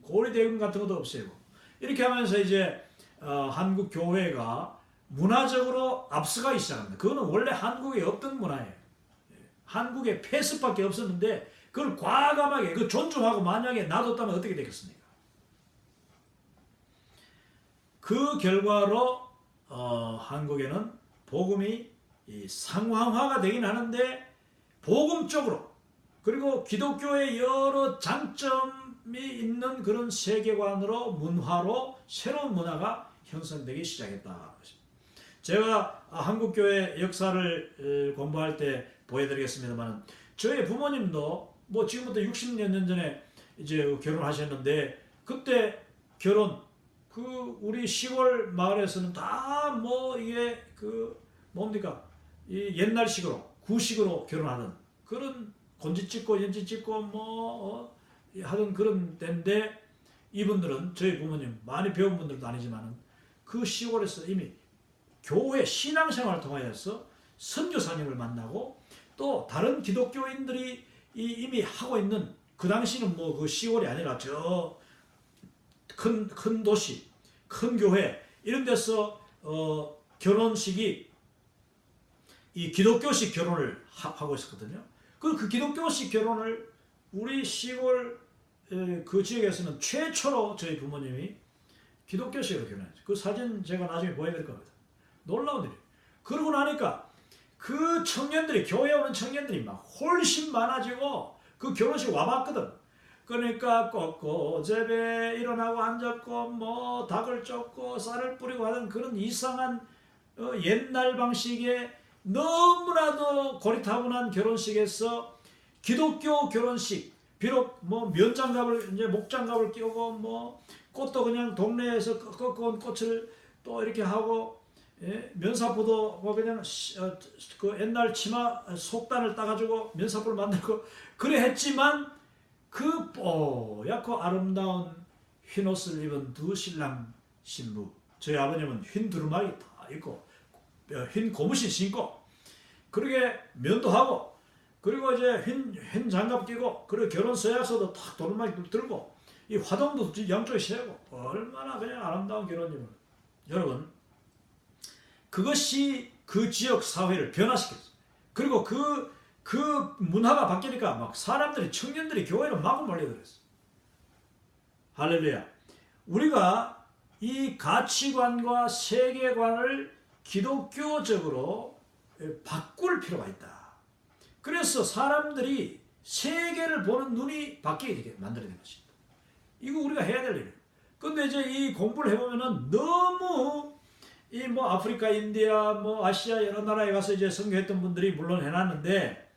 고리대금 같은 것도 없애고 이렇게 하면서 이제 한국 교회가 문화적으로 앞서가기 시작합니다. 그거는 원래 한국에 없던 문화예요. 한국에 폐습밖에 없었는데 그걸 과감하게 그 존중하고 만약에 놔뒀다면 어떻게 되겠습니까? 그 결과로 한국에는 복음이 상황화가 되긴 하는데 복음적으로 그리고 기독교의 여러 장점이 있는 그런 세계관으로 문화로 새로운 문화가 형성되기 시작했다. 제가 한국교회 역사를 공부할 때 보여드리겠습니다만 저희 부모님도 뭐 지금부터 60몇 년 전에 이제 결혼하셨는데 그때 결혼 그 우리 시골 마을에서는 다 뭐 이게 그 뭡니까 이 옛날식으로 구식으로 결혼하는 그런 곤지 찍고 연지 찍고 뭐 하던 그런 때인데 이분들은 저희 부모님 많이 배운 분들도 아니지만은 그 시골에서 이미 교회 신앙생활을 통하여서 선교사님을 만나고 또 다른 기독교인들이 이미 하고 있는 그 당시는 뭐 그 시골이 아니라 저 큰 도시, 큰 교회 이런 데서 결혼식이 이 기독교식 결혼을 하고 있었거든요. 그 기독교식 결혼을 우리 시골 그 지역에서는 최초로 저희 부모님이 기독교식으로 결혼했죠. 그 사진 제가 나중에 보여드릴 겁니다. 놀라운 일이에요. 그러고 나니까 그 청년들이 교회 오는 청년들이 막 훨씬 많아지고 그 결혼식 와봤거든. 그러니까 꽃꽂제배 일어나고 앉았고 뭐 닭을 쫓고 쌀을 뿌리고 하던 그런 이상한 옛날 방식의 너무나도 고리타분한 결혼식에서 기독교 결혼식 비록 뭐 면장갑을 이제 목장갑을 끼우고 뭐 꽃도 그냥 동네에서 꺾어온 꽃을 또 이렇게 하고 면사포도 뭐 그냥 그 옛날 치마 속단을 따가지고 면사포를 만들고 그래 했지만 그 뽀얗고 아름다운 흰 옷을 입은 두 신랑 신부 저희 아버님은 흰 두루마기 다 입고 흰 고무신 신고 그러게 면도 하고 그리고 이제 흰 장갑 끼고 그리고 결혼 서약서도 탁 두루마기 들고 이 화동도 양쪽에 세고 얼마나 그냥 아름다운 결혼이면 여러분 그것이 그 지역 사회를 변화시켰어요. 그리고 그 문화가 바뀌니까 막 사람들이 청년들이 교회로 마구 몰려들었어요. 할렐루야. 우리가 이 가치관과 세계관을 기독교적으로 바꿀 필요가 있다. 그래서 사람들이 세계를 보는 눈이 바뀌게 되게 만들어야 되는 것입니다. 이거 우리가 해야 될 일이에요. 근데 이제 이 공부를 해보면은 너무 이 뭐 아프리카, 인디아, 뭐 아시아 여러 나라에 가서 이제 선교했던 분들이 물론 해놨는데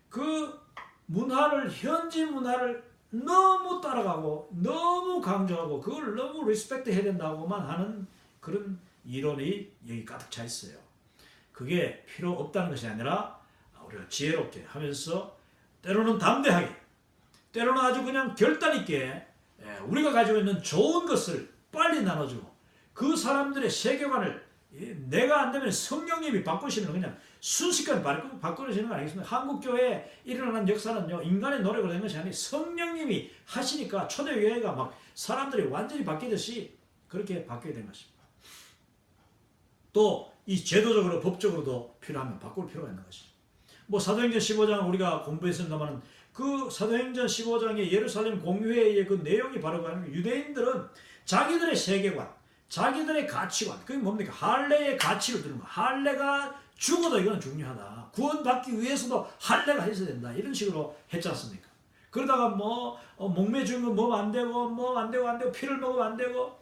그 문화를 현지 문화를 너무 따라가고 너무 강조하고 그걸 너무 리스펙트 해야 된다고만 하는 그런 이론이 여기 가득 차 있어요. 그게 필요 없다는 것이 아니라 우리가 지혜롭게 하면서 때로는 담대하게 때로는 아주 그냥 결단 있게 우리가 가지고 있는 좋은 것을 빨리 나눠주고 그 사람들의 세계관을 내가 안 되면 성령님이 바꾸시면 그냥 순식간에 바꾸시는 거 아니겠습니까? 한국교회에 일어난 역사는요 인간의 노력으로 된 것이 아니라 성령님이 하시니까 초대교회가 막 사람들이 완전히 바뀌듯이 그렇게 바뀌게 된 것입니다. 또 이 제도적으로 법적으로도 필요하면 바꿀 필요가 있는 것이죠. 뭐 사도행전 15장 우리가 공부했습니다만 그 사도행전 15장의 예루살렘 공회의 그 내용이 바로 유대인들은 자기들의 세계관 자기들의 가치관 그게 뭡니까? 할례의 가치를 두는 거. 할례가 죽어도 이건 중요하다. 구원받기 위해서도 할례가 있어야 된다. 이런 식으로 했지 않습니까? 그러다가 뭐 목매 죽은 거 먹으면 안 되고 뭐 안 되고 피를 먹으면 안 되고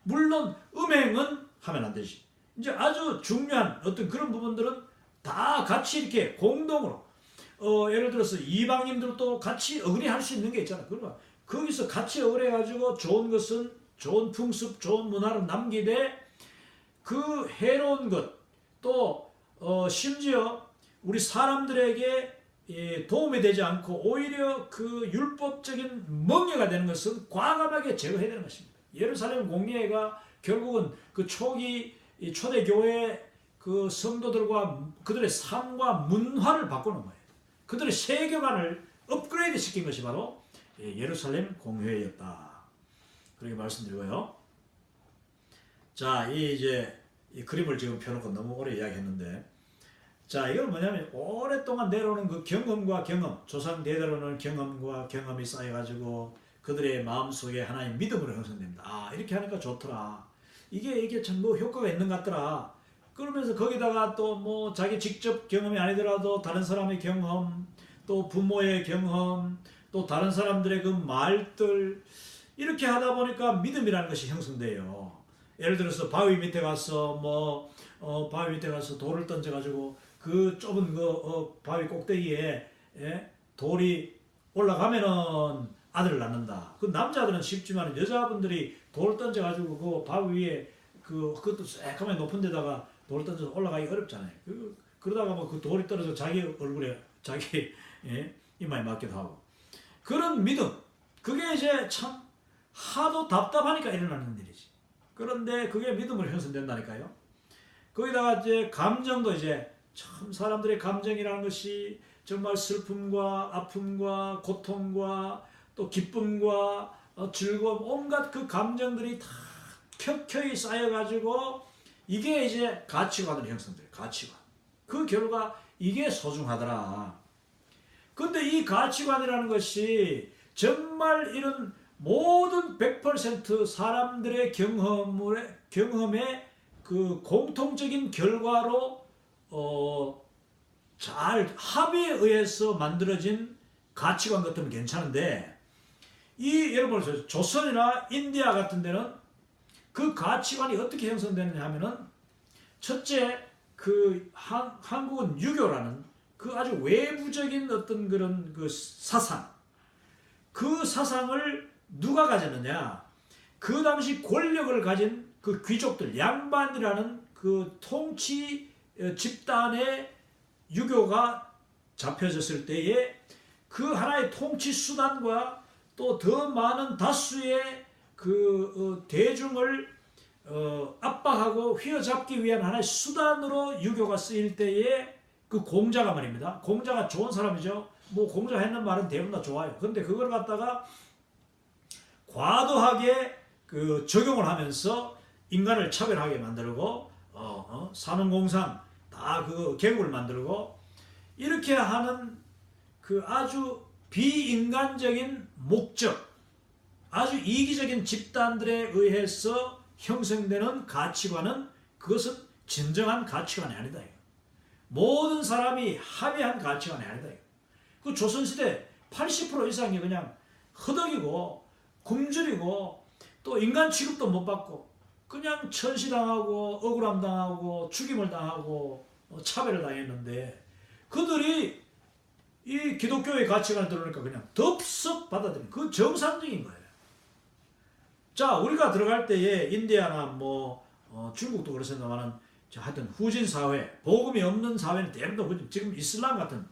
물론 음행은 하면 안 되지. 이제 아주 중요한 어떤 그런 부분들은 다 같이 이렇게 공동으로 예를 들어서 이방인들도 같이 어그리할 수 있는 게 있잖아. 그러면 거기서 같이 어그래가지고 좋은 것은 좋은 풍습, 좋은 문화를 남기되 그 해로운 것, 또 심지어 우리 사람들에게 도움이 되지 않고 오히려 그 율법적인 멍해가 되는 것은 과감하게 제거해야 되는 것입니다. 예루살렘 공예가 결국은 그 초기 초대교회 그 성도들과 그들의 삶과 문화를 바꾸는 거예요. 그들의 세계관을 업그레이드 시킨 것이 바로 예루살렘 공회였다. 그렇게 말씀드리고요. 자, 이 그림을 지금 펴놓고 너무 오래 이야기했는데, 자, 이건 뭐냐면 오랫동안 내려오는 그 경험과 경험, 조상 대대로 오는 경험과 경험이 쌓여가지고 그들의 마음속에 하나의 믿음으로 형성됩니다. 아, 이렇게 하니까 좋더라. 이게 참 뭐 효과가 있는 것 같더라. 그러면서 거기다가 또 뭐 자기 직접 경험이 아니더라도 다른 사람의 경험, 또 부모의 경험, 또 다른 사람들의 그 말들, 이렇게 하다 보니까 믿음이라는 것이 형성돼요. 예를 들어서 바위 밑에 가서 바위 밑에 가서 돌을 던져가지고 그 좁은 바위 꼭대기에 돌이 올라가면은 아들을 낳는다. 그 남자들은 쉽지만 여자분들이 돌 던져가지고 그 바위 위에 그것도 새까맣게 높은 데다가 돌을 던져서 올라가기 어렵잖아요. 그러다가 뭐 그 돌이 떨어져 자기 얼굴에 자기 이마에 맞기도 하고. 그런 믿음, 그게 이제 참 하도 답답하니까 일어나는 일이지. 그런데 그게 믿음으로 형성된다니까요. 거기다가 이제 감정도 이제 참 사람들의 감정이라는 것이 정말 슬픔과 아픔과 고통과 또 기쁨과 즐거움, 온갖 그 감정들이 다 켜켜이 쌓여가지고 이게 이제 가치관으로 형성돼요. 가치관. 그 결과 이게 소중하더라. 근데 이 가치관이라는 것이 정말 이런 모든 100% 사람들의 경험의 그 공통적인 결과로 잘 합의에 의해서 만들어진 가치관 같으면 괜찮은데, 여러분 조선이나 인디아 같은 데는 그 가치관이 어떻게 형성되느냐 하면은, 첫째 그 한국은 유교라는 그 아주 외부적인 어떤 그런 그 사상, 그 사상을 누가 가졌느냐? 그 당시 권력을 가진 그 귀족들, 양반이라는 그 통치 집단의 유교가 잡혀졌을 때에 그 하나의 통치 수단과 또 더 많은 다수의 그 대중을 압박하고 휘어잡기 위한 하나의 수단으로 유교가 쓰일 때에 그 공자가 말입니다. 공자가 좋은 사람이죠. 뭐 공자가 했는 말은 대부분 다 좋아요. 그런데 그걸 갖다가 과도하게 그 적용을 하면서 인간을 차별하게 만들고 산업공상 다 그 계급을 만들고 이렇게 하는 그 아주 비인간적인 목적, 아주 이기적인 집단들에 의해서 형성되는 가치관은 그것은 진정한 가치관이 아니다. 모든 사람이 합의한 가치관이 아니다. 그 조선시대 80% 이상이 그냥 허덕이고 굶주리고 또 인간 취급도 못 받고 그냥 천시당하고 억울함 당하고 죽임을 당하고 차별을 당했는데, 그들이 이 기독교의 가치관을 들으니까 그냥 덥석 받아들인 그 정상적인 거예요. 자, 우리가 들어갈 때에 인디아나 중국도 그렇습니다만은 하여튼 후진 사회, 복음이 없는 사회는 대부분 지금 이슬람 같은,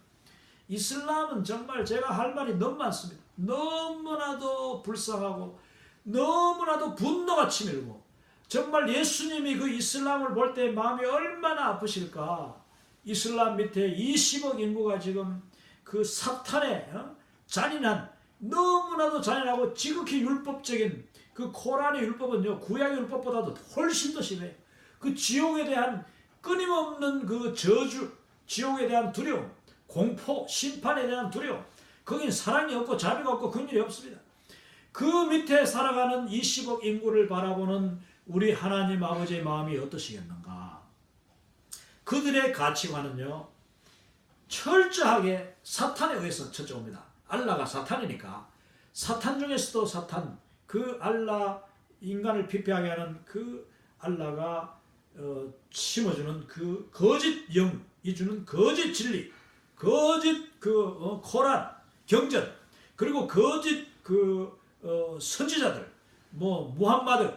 이슬람은 정말 제가 할 말이 너무 많습니다. 너무나도 불쌍하고 너무나도 분노가 치밀고, 정말 예수님이 그 이슬람을 볼 때 마음이 얼마나 아프실까. 이슬람 밑에 20억 인구가 지금 그 사탄의 잔인한, 너무나도 잔인하고 지극히 율법적인 그 코란의 율법은요, 구약의 율법보다도 훨씬 더 심해요. 그 지옥에 대한 끊임없는 그 저주, 지옥에 대한 두려움, 공포, 심판에 대한 두려움, 거긴 사랑이 없고 자비가 없고 긍휼이 없습니다. 그 밑에 살아가는 20억 인구를 바라보는 우리 하나님 아버지의 마음이 어떠시겠는가. 그들의 가치관은요, 철저하게 사탄에 의해서 쳐져옵니다. 알라가 사탄이니까 사탄 중에서도 사탄, 그 알라, 인간을 피폐하게 하는 그 알라가 심어주는 그 거짓 영이 주는 거짓 진리, 거짓 코란, 경전, 그리고 거짓 선지자들, 뭐 무함마드,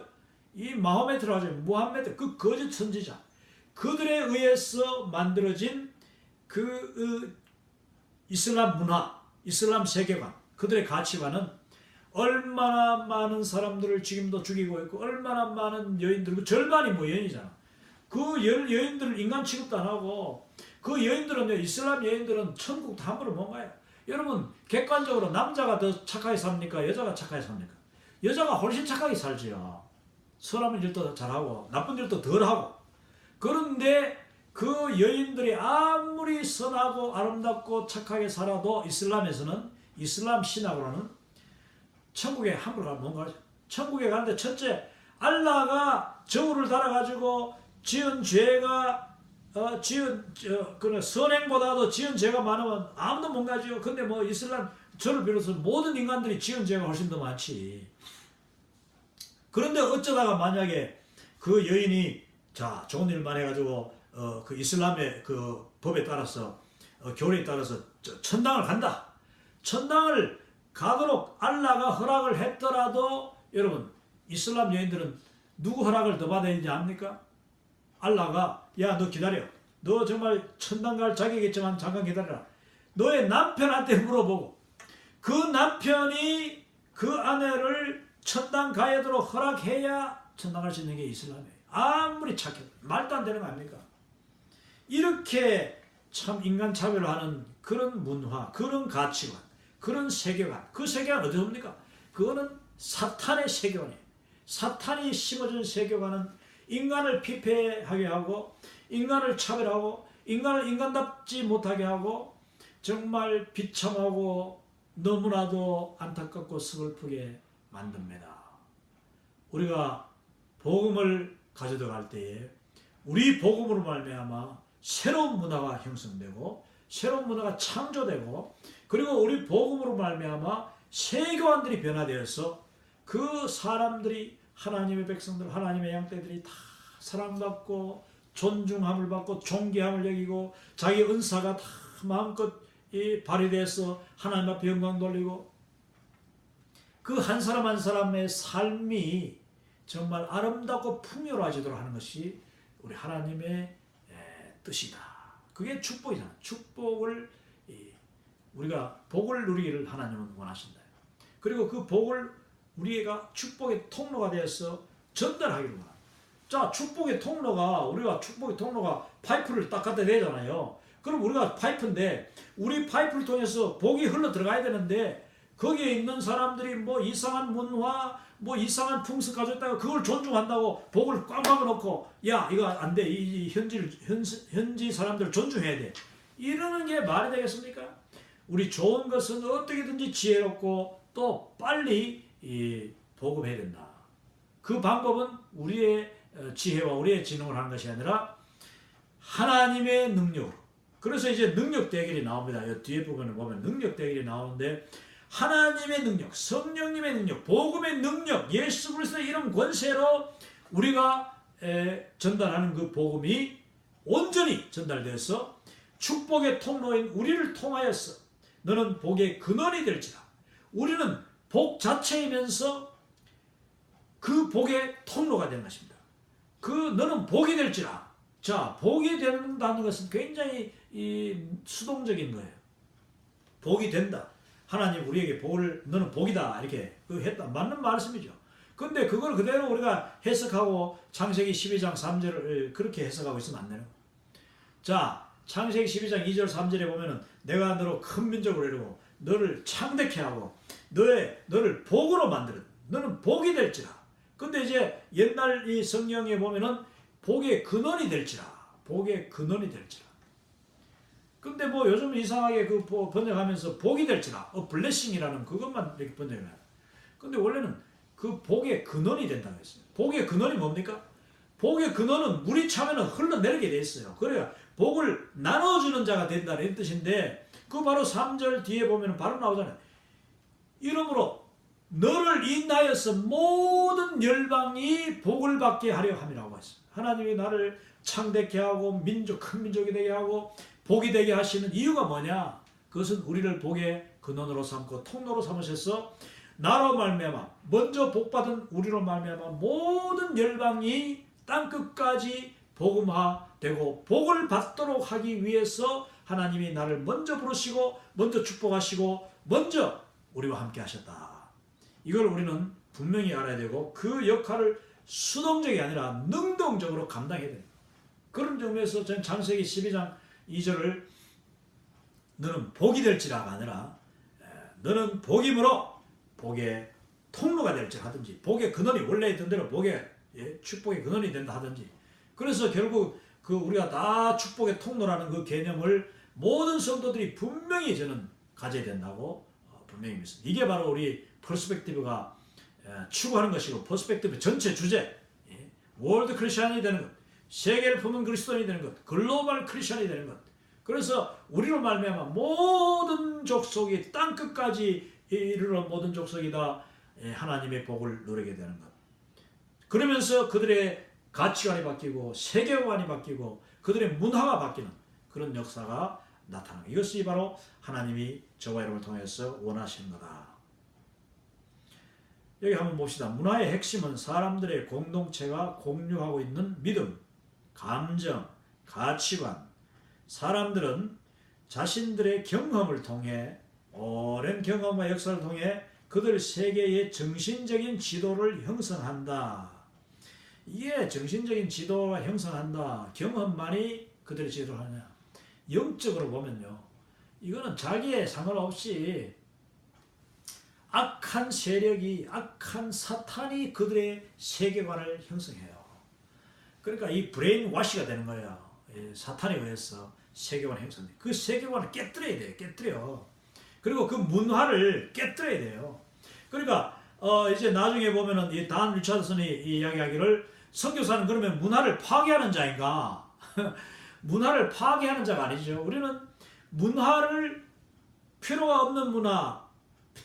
이 마호메트라고 하죠. 무함메드, 그 거짓 선지자, 그들에 의해서 만들어진 이슬람 문화, 이슬람 세계관, 그들의 가치관은 얼마나 많은 사람들을 지금도 죽이고 있고, 얼마나 많은 여인들, 절반이 뭐 여인이잖아. 그 여인들을 인간 취급도 안 하고, 그 여인들은, 이슬람 여인들은 천국 함부로 못 가요. 여러분, 객관적으로 남자가 더 착하게 삽니까? 여자가 착하게 삽니까? 여자가 훨씬 착하게 살지요. 선한 일도 잘하고 나쁜 일도 덜하고. 그런데 그 여인들이 아무리 선하고 아름답고 착하게 살아도 이슬람에서는, 이슬람 신학으로는 천국에 함부로 못 가죠. 천국에 가는데 첫째, 알라가 저울을 달아가지고 지은 죄가 선행보다도 지은 죄가 많으면 아무도 못 가죠. 근데 뭐 이슬람, 저를 비롯해서 모든 인간들이 지은 죄가 훨씬 더 많지. 그런데 어쩌다가 만약에 그 여인이 자 좋은 일만 해가지고 그 이슬람의 그 법에 따라서 교리에 따라서 천당을 간다. 천당을 가도록 알라가 허락을 했더라도 여러분, 이슬람 여인들은 누구 허락을 더 받아야 되는지 압니까? 알라가 야 너 기다려. 너 정말 천당 갈 자격이 있지만 잠깐 기다려라. 너의 남편한테 물어보고 그 남편이 그 아내를 천당 가야도록 허락해야 천당 갈 수 있는 게 이슬람이에요. 아무리 착해도 말도 안 되는 거 아닙니까? 이렇게 참 인간 차별을 하는 그런 문화, 그런 가치관, 그런 세계관, 그 세계관 어디서 옵니까? 그거는 사탄의 세계관이에요. 사탄이 심어준 세계관은 인간을 피폐하게 하고, 인간을 차별하고, 인간을 인간답지 못하게 하고, 정말 비참하고 너무나도 안타깝고 서글프게 만듭니다. 우리가 복음을 가져갈 때에 우리 복음으로 말미암아 새로운 문화가 형성되고, 새로운 문화가 창조되고, 그리고 우리 복음으로 말미암아 세계관들이 변화되어서 그 사람들이, 하나님의 백성들, 하나님의 양떼들이 다 사랑받고 존중함을 받고 존귀함을 여기고 자기 은사가 다 마음껏 발휘돼서 하나님 앞에 영광 돌리고, 그 한 사람 한 사람의 삶이 정말 아름답고 풍요로워지도록 하는 것이 우리 하나님의 뜻이다. 그게 축복이잖아. 축복을, 우리가 복을 누리기를 하나님은 원하신다. 그리고 그 복을 우리가 축복의 통로가 되어서 전달하기를 원합니다. 자, 축복의 통로가, 우리가 축복의 통로가 파이프를 딱 갖다 대잖아요. 그럼 우리가 파이프인데, 우리 파이프를 통해서 복이 흘러 들어가야 되는데, 거기에 있는 사람들이 뭐 이상한 문화, 뭐 이상한 풍습 가졌다가 그걸 존중한다고 복을 꽉 막아놓고, 야 이거 안 돼, 이 현지 사람들을 존중해야 돼, 이러는 게 말이 되겠습니까? 우리 좋은 것은 어떻게든지 지혜롭고 또 빨리 보급해야 된다. 그 방법은 우리의 지혜와 우리의 지능을 하는 것이 아니라 하나님의 능력으로. 그래서 이제 능력 대결이 나옵니다. 이 뒤에 부분을 보면 능력 대결이 나오는데, 하나님의 능력, 성령님의 능력, 복음의 능력, 예수 그리스도의 이름 권세로 우리가 전달하는 그 복음이 온전히 전달돼서 축복의 통로인 우리를 통하여서 너는 복의 근원이 될지라. 우리는 복 자체이면서 그 복의 통로가 되는 것입니다. 너는 복이 될지라. 자, 복이 된다는 것은 굉장히 수동적인 거예요. 복이 된다. 하나님 우리에게 복을, 너는 복이다, 이렇게 했다. 맞는 말씀이죠. 근데 그걸 그대로 우리가 해석하고 창세기 12장 3절을 그렇게 해석하고 있으면 안 되는 거예요. 자, 창세기 12장 2절 3절에 보면은 내가 너로 큰 민족으로 이루고 너를 창대케 하고 너를 복으로 만들어. 너는 복이 될지라. 근데 이제 옛날 이 성경에 보면은 복의 근원이 될지라. 복의 근원이 될지라. 근데 뭐 요즘 이상하게 그 번역하면서 복이 될지라, 블레싱이라는 그것만 이렇게 번역을 해요. 근데 원래는 그 복의 근원이 된다고 했어요. 복의 근원이 뭡니까? 복의 근원은 물이 차면 흘러내리게 돼 있어요. 그래야 복을 나눠주는 자가 된다는 뜻인데, 그 바로 3절 뒤에 보면 바로 나오잖아요. 이러므로 너를 인하여서 모든 열방이 복을 받게 하려 함이라고 했습니다. 하나님이 나를 창대케 하고 큰 민족이 되게 하고 복이 되게 하시는 이유가 뭐냐? 그것은 우리를 복의 근원으로 삼고 통로로 삼으셔서 나로 말미암아 먼저 복받은 우리로 말미암아 모든 열방이 땅끝까지 복음화되고 복을 받도록 하기 위해서 하나님이 나를 먼저 부르시고 먼저 축복하시고 먼저 우리와 함께 하셨다. 이걸 우리는 분명히 알아야 되고 그 역할을 수동적이 아니라 능동적으로 감당해야 됩니다. 그런 점에서 전 창세기 12장 2절을 너는 복이 될지라가 아니라 너는 복임으로 복의 통로가 될지라 하든지 복의 근원이 원래 있던 대로 복의 축복의 근원이 된다 하든지 그래서 결국 그 우리가 다 축복의 통로라는 그 개념을 모든 성도들이 분명히 저는 가져야 된다고 분명히 믿습니다. 이게 바로 우리 퍼스펙티브가 추구하는 것이고 퍼스펙티브 전체 주제 월드 크리스천이 되는 것 세계를 품은 그리스도인이 되는 것 글로벌 크리스천이 되는 것 그래서 우리로 말미암아 모든 족속이 땅끝까지 이르러 모든 족속이 다 하나님의 복을 누리게 되는 것 그러면서 그들의 가치관이 바뀌고 세계관이 바뀌고 그들의 문화가 바뀌는 그런 역사가 나타나는 이것이 바로 하나님이 저와 여러분을 통해서 원하시는 거다. 여기 한번 봅시다. 문화의 핵심은 사람들의 공동체가 공유하고 있는 믿음, 감정, 가치관. 사람들은 자신들의 경험을 통해 오랜 경험과 역사를 통해 그들 세계의 정신적인 지도를 형성한다. 이게 정신적인 지도가 형성한다. 경험만이 그들의 지도를 하냐. 영적으로 보면요. 이거는 자기에 상관없이 악한 세력이 악한 사탄이 그들의 세계관을 형성해요. 그러니까 이 브레인 와시가 되는 거예요. 사탄에 의해서 세계관 형성돼. 그 세계관을 깨뜨려야 돼요. 깨뜨려. 그리고 그 문화를 깨뜨려야 돼요. 그러니까 이제 나중에 보면은 이 단 리차드슨이 이야기하기를 선교사는 그러면 문화를 파괴하는 자인가? 문화를 파괴하는 자가 아니죠. 우리는 문화를 필요가 없는 문화,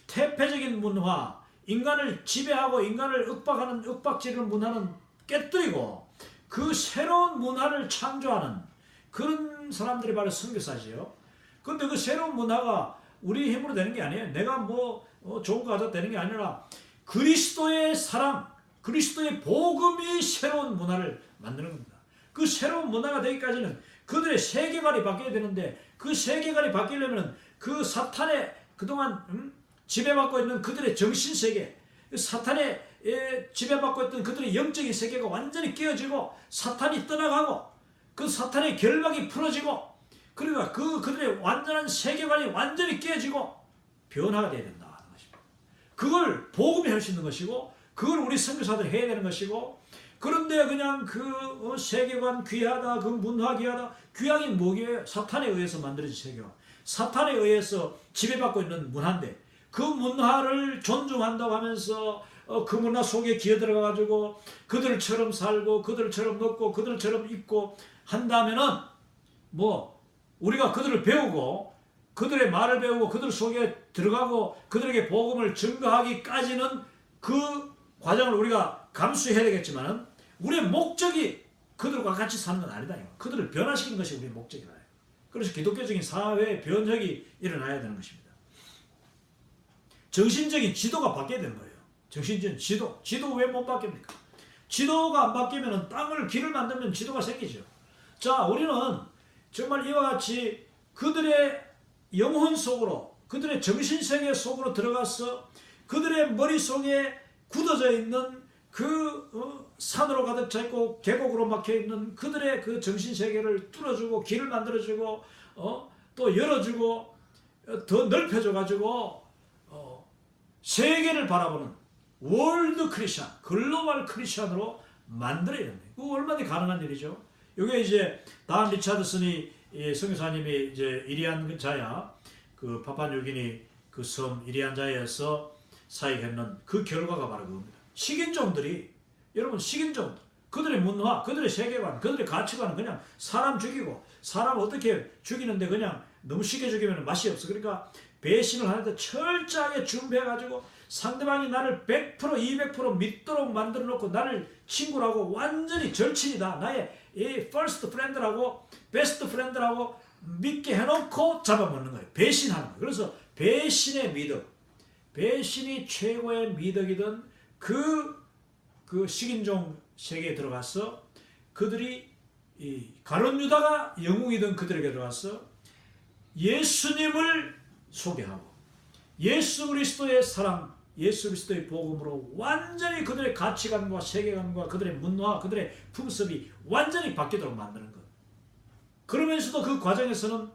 퇴폐적인 문화, 인간을 지배하고 인간을 윽박하는 윽박지르는 문화는 깨뜨리고 그 새로운 문화를 창조하는 그런 사람들이 바로 선교사지요. 그런데 그 새로운 문화가 우리 힘으로 되는 게 아니에요. 내가 뭐 좋은 거 가져도 되는 게 아니라 그리스도의 사랑, 그리스도의 복음이 새로운 문화를 만드는 겁니다. 그 새로운 문화가 되기까지는 그들의 세계관이 바뀌어야 되는데 그 세계관이 바뀌려면 그 사탄의 그동안 지배받고 있는 그들의 정신세계, 사탄의 지배받고 있던 그들의 영적인 세계가 완전히 깨어지고 사탄이 떠나가고 그 사탄의 결박이 풀어지고 그러니까 그들의 완전한 세계관이 완전히 깨어지고 변화가 되어야 된다 하는 것입니다. 그걸 복음이 할 수 있는 것이고 그걸 우리 선교사들이 해야 되는 것이고 그런데 그냥 그 세계관 귀하다, 그 문화 귀하다. 귀한 게 뭐게요? 사탄에 의해서 만들어진 세계관. 사탄에 의해서 지배받고 있는 문화인데 그 문화를 존중한다고 하면서 그 문화 속에 기어들어가 가지고 그들처럼 살고 그들처럼 먹고 그들처럼 입고 한다면은 뭐 우리가 그들을 배우고 그들의 말을 배우고 그들 속에 들어가고 그들에게 복음을 증거하기까지는 그 과정을 우리가 감수해야 되겠지만은 우리의 목적이 그들과 같이 사는 건 아니다. 그들을 변화시키는 것이 우리의 목적이다. 그래서 기독교적인 사회의 변혁이 일어나야 되는 것입니다. 정신적인 지도가 바뀌어야 되는 거예요. 정신적인 지도. 지도 왜 못 바뀝니까? 지도가 안 바뀌면 땅을 길을 만들면 지도가 생기죠. 자, 우리는 정말 이와 같이 그들의 영혼 속으로 그들의 정신세계 속으로 들어가서 그들의 머릿속에 굳어져 있는 그 산으로 가득 차 있고 계곡으로 막혀 있는 그들의 그 정신세계를 뚫어주고 길을 만들어주고 또 열어주고 더 넓혀줘 가지고 세계를 바라보는 월드 크리스천, 글로벌 크리스천으로 만들어야 됩니다. 그거 얼마나 가능한 일이죠. 이게 이제 단 리차드슨이 선교사님이 이제 이리안 자야 그 파푸아뉴기니 그 섬 이리안 자에서 사역했는 그 결과가 바로 그겁니다. 식인종들이 여러분 식인종 그들의 문화, 그들의 세계관, 그들의 가치관은 그냥 사람 죽이고 사람 어떻게 죽이는데 그냥 너무 쉽게 죽이면 맛이 없어. 그러니까 배신을 하는데 철저하게 준비해가지고 상대방이 나를 100% 200% 믿도록 만들어 놓고 나를 친구라고 완전히 절친이다. 나의 이 first friend라고 best friend라고 믿게 해놓고 잡아먹는 거예요. 배신하는 거예요. 그래서 배신의 미덕, 배신이 최고의 미덕이던 그 식인종 세계에 들어가서 그들이 이 가룟 유다가 영웅이던 그들에게 들어가서 예수님을 소개하고 예수 그리스도의 사랑, 예수 그리스도의 복음으로 완전히 그들의 가치관과 세계관과 그들의 문화, 그들의 풍습이 완전히 바뀌도록 만드는 것. 그러면서도 그 과정에서는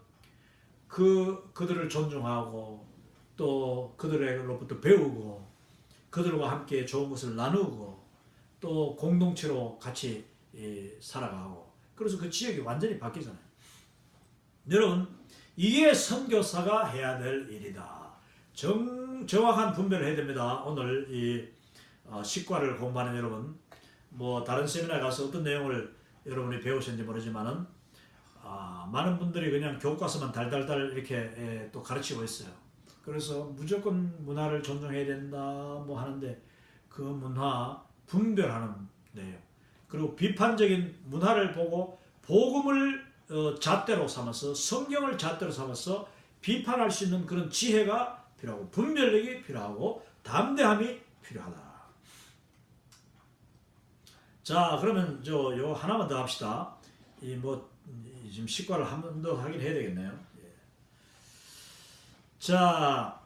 그들을 존중하고 또 그들로부터 배우고 그들과 함께 좋은 것을 나누고 또 공동체로 같이 살아가고 그래서 그 지역이 완전히 바뀌잖아요. 여러분, 이게 선교사가 해야 될 일이다. 정확한 분별을 해야 됩니다. 오늘 이 식과를 공부하는 여러분, 뭐 다른 세미나에 가서 어떤 내용을 여러분이 배우셨는지 모르지만은 많은 분들이 그냥 교과서만 달달달 이렇게 또 가르치고 있어요. 그래서 무조건 문화를 존중해야 된다 뭐 하는데 그 문화 분별하는 내용, 그리고 비판적인 문화를 보고 복음을 잣대로 삼아서 성경을 잣대로 삼아서 비판할 수 있는 그런 지혜가 필요하고 분별력이 필요하고 담대함이 필요하다. 자, 그러면 요 하나만 더 합시다. 지금 식과를 한 번 더 하긴 해야 되겠네요. 자,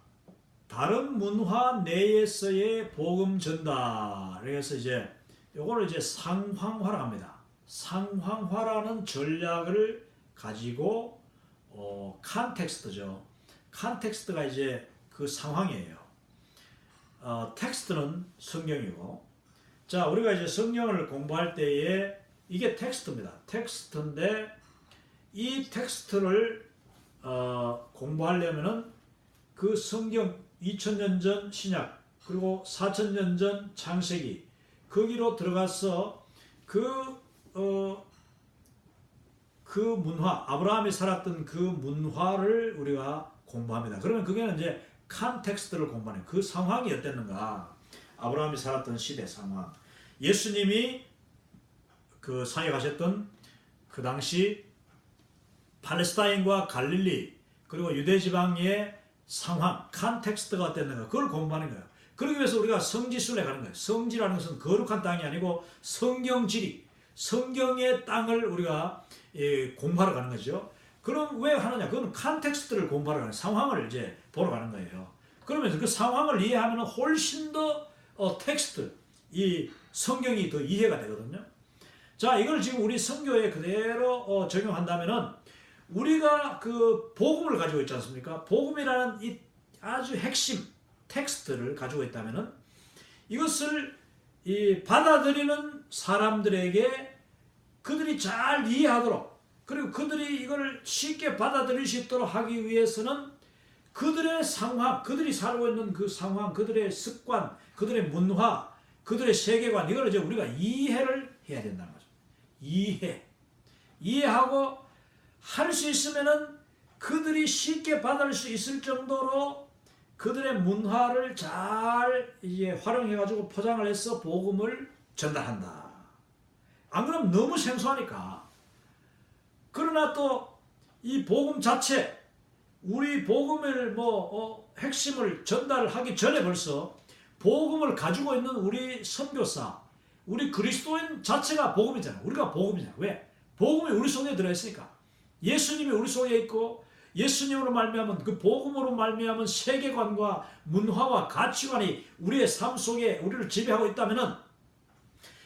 다른 문화 내에서의 복음 전달. 그래서 이제 요거를 이제 상황화라고 합니다. 상황화라는 전략을 가지고 컨텍스트죠. 컨텍스트가 이제 그 상황이에요. 텍스트는 성경이고, 자, 우리가 이제 성경을 공부할 때에 이게 텍스트입니다. 텍스트인데 이 텍스트를 공부하려면은 그 성경 2000년 전 신약 그리고 4000년 전 창세기 거기로 들어가서 그 문화, 아브라함이 살았던 그 문화를 우리가 공부합니다. 그러면 그게는 이제 컨텍스트를 공부하는 그 상황이 어땠는가. 아브라함이 살았던 시대 상황, 예수님이 그 사역하셨던 그 당시 팔레스타인과 갈릴리 그리고 유대 지방의 상황, 컨텍스트가 어땠는가, 그걸 공부하는 거예요. 그러기 위해서 우리가 성지순례 가는 거예요. 성지라는 것은 거룩한 땅이 아니고 성경지리, 성경의 땅을 우리가 공부하러 가는 거죠. 그럼 왜 하느냐? 그건 컨텍스트를 공부하러 가는, 상황을 이제 보러 가는 거예요. 그러면서 그 상황을 이해하면 훨씬 더 텍스트, 이 성경이 더 이해가 되거든요. 자, 이걸 지금 우리 선교에 그대로 적용한다면은 우리가 그 복음을 가지고 있지 않습니까? 복음이라는 이 아주 핵심 텍스트를 가지고 있다면은 이것을 받아들이는 사람들에게 그들이 잘 이해하도록, 그리고 그들이 이걸 쉽게 받아들일 수 있도록 하기 위해서는 그들의 상황, 그들이 살고 있는 그 상황, 그들의 습관, 그들의 문화, 그들의 세계관, 이걸 이제 우리가 이해를 해야 된다는 거죠. 이해하고 할 수 있으면은 그들이 쉽게 받을 수 있을 정도로 그들의 문화를 잘 이제 활용해가지고 포장을 해서 복음을 전달한다. 안 그러면 너무 생소하니까. 그러나 또 이 복음 자체, 우리 복음을 핵심을 전달하기 전에 벌써 복음을 가지고 있는 우리 선교사, 우리 그리스도인 자체가 복음이잖아. 우리가 복음이잖아. 왜? 복음이 우리 속에 들어있으니까. 예수님이 우리 속에 있고 예수님으로 말미암은, 그 복음으로 말미암은 세계관과 문화와 가치관이 우리의 삶 속에 우리를 지배하고 있다면은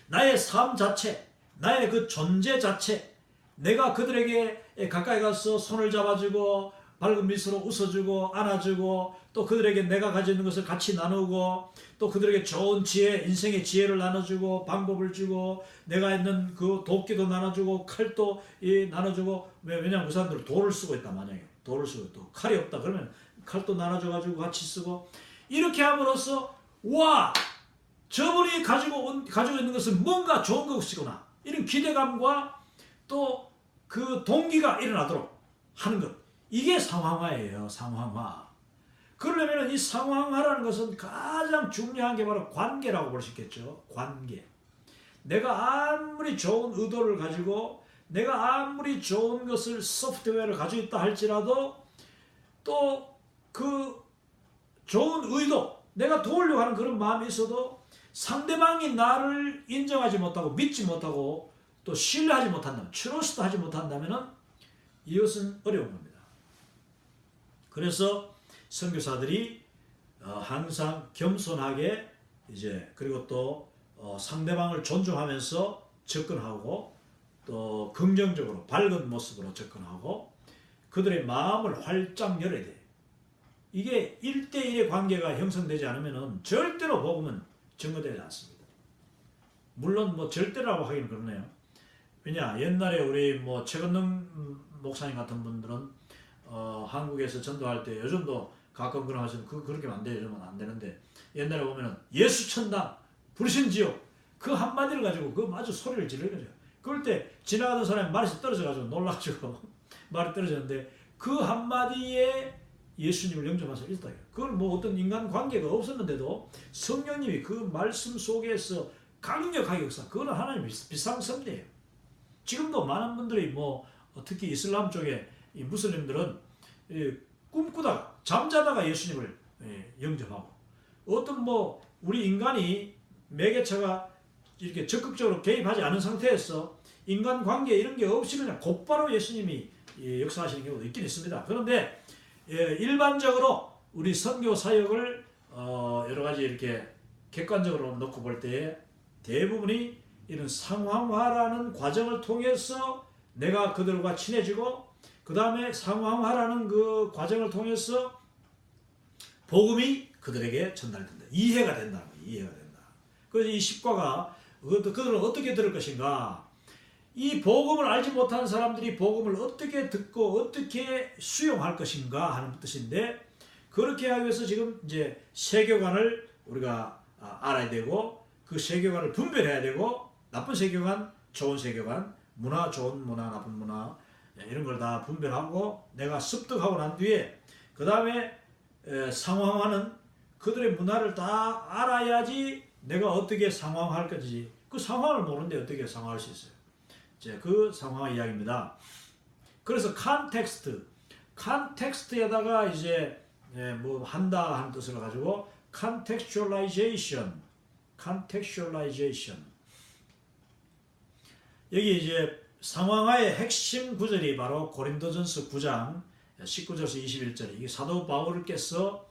나의 삶 자체, 나의 그 존재 자체, 내가 그들에게 가까이 가서 손을 잡아주고 밝은 미소로 웃어주고 안아주고 또 그들에게 내가 가지고 있는 것을 같이 나누고 또 그들에게 좋은 지혜, 인생의 지혜를 나눠주고 방법을 주고 내가 있는 그 도끼도 나눠주고 칼도 나눠주고, 왜냐하면 그 사람들은 돌을 쓰고 있다. 만약에 돌을 쓰고 또 칼이 없다 그러면 칼도 나눠줘가지고 같이 쓰고, 이렇게 함으로써 와, 저분이 가지고 있는 것은 뭔가 좋은 것이구나, 이런 기대감과 또 그 동기가 일어나도록 하는 것, 이게 상황화예요. 상황화. 그러려면 이 상황화라는 것은 가장 중요한 게 바로 관계라고 볼 수 있겠죠. 관계. 내가 아무리 좋은 의도를 가지고 내가 아무리 좋은 것을 소프트웨어를 가지고 있다 할지라도 또 그 좋은 의도, 내가 도우려고 하는 그런 마음이 있어도 상대방이 나를 인정하지 못하고 믿지 못하고 또 신뢰하지 못한다면, 트러스트하지 못한다면 이것은 어려운 겁니다. 그래서 선교사들이 항상 겸손하게 그리고 또 상대방을 존중하면서 접근하고 또 긍정적으로 밝은 모습으로 접근하고 그들의 마음을 활짝 열어야 돼요. 이게 1대1의 관계가 형성되지 않으면 절대로 복음은 증거되지 않습니다. 물론 뭐 절대라고 하기는 그러네요. 왜냐, 옛날에 우리 뭐 최건능 목사님 같은 분들은 한국에서 전도할 때, 요즘도 가끔 그런 하시면 그렇게 안 돼요. 요즘은 안 되는데, 옛날에 보면은 예수 천당 불신지옥 그 한마디를 가지고 그 아주 소리를 지르거든요. 그럴 때 지나가던 사람이 말에서 떨어져가지고 놀라가지고 말이 떨어졌는데, 그 한마디에 예수님을 영접할 수 있다. 그걸 뭐 어떤 인간 관계가 없었는데도 성령님이 그 말씀 속에서 강력하게 역사, 그거는 하나님의 비상섭리예요. 지금도 많은 분들이 뭐 특히 이슬람 쪽에 이 무슬림들은 꿈꾸다가 잠자다가 예수님을 영접하고, 어떤 뭐 우리 인간이 매개체가 이렇게 적극적으로 개입하지 않은 상태에서 인간 관계 이런 게 없이 그냥 곧바로 예수님이 역사하시는 경우도 있긴 있습니다. 그런데 일반적으로 우리 선교 사역을 여러 가지 이렇게 객관적으로 놓고 볼 때 대부분이 이런 상황화라는 과정을 통해서 내가 그들과 친해지고, 그 다음에 상황화라는 그 과정을 통해서 복음이 그들에게 전달된다. 이해가 된다. 이해가 된다. 그래서 이 십과가 그들은 어떻게 들을 것인가? 이 복음을 알지 못하는 사람들이 복음을 어떻게 듣고 어떻게 수용할 것인가 하는 뜻인데, 그렇게 하기 위해서 지금 이제 세계관을 우리가 알아야 되고, 그 세계관을 분별해야 되고, 나쁜 세계관, 좋은 세계관, 문화, 좋은 문화, 나쁜 문화, 이런 걸 다 분별하고 내가 습득하고 난 뒤에 그 다음에 상황화는 그들의 문화를 다 알아야지 내가 어떻게 상황할 건지, 그 상황을 모르는데 어떻게 상황할 수 있어요. 이제 그 상황 이야기입니다. 그래서 컨텍스트에다가 이제 뭐 한다 하는 뜻을 가지고 contextualization. 여기 이제 상황화의 핵심 구절이 바로 고린도전서 9장 19절에서 21절, 이게 사도 바울께서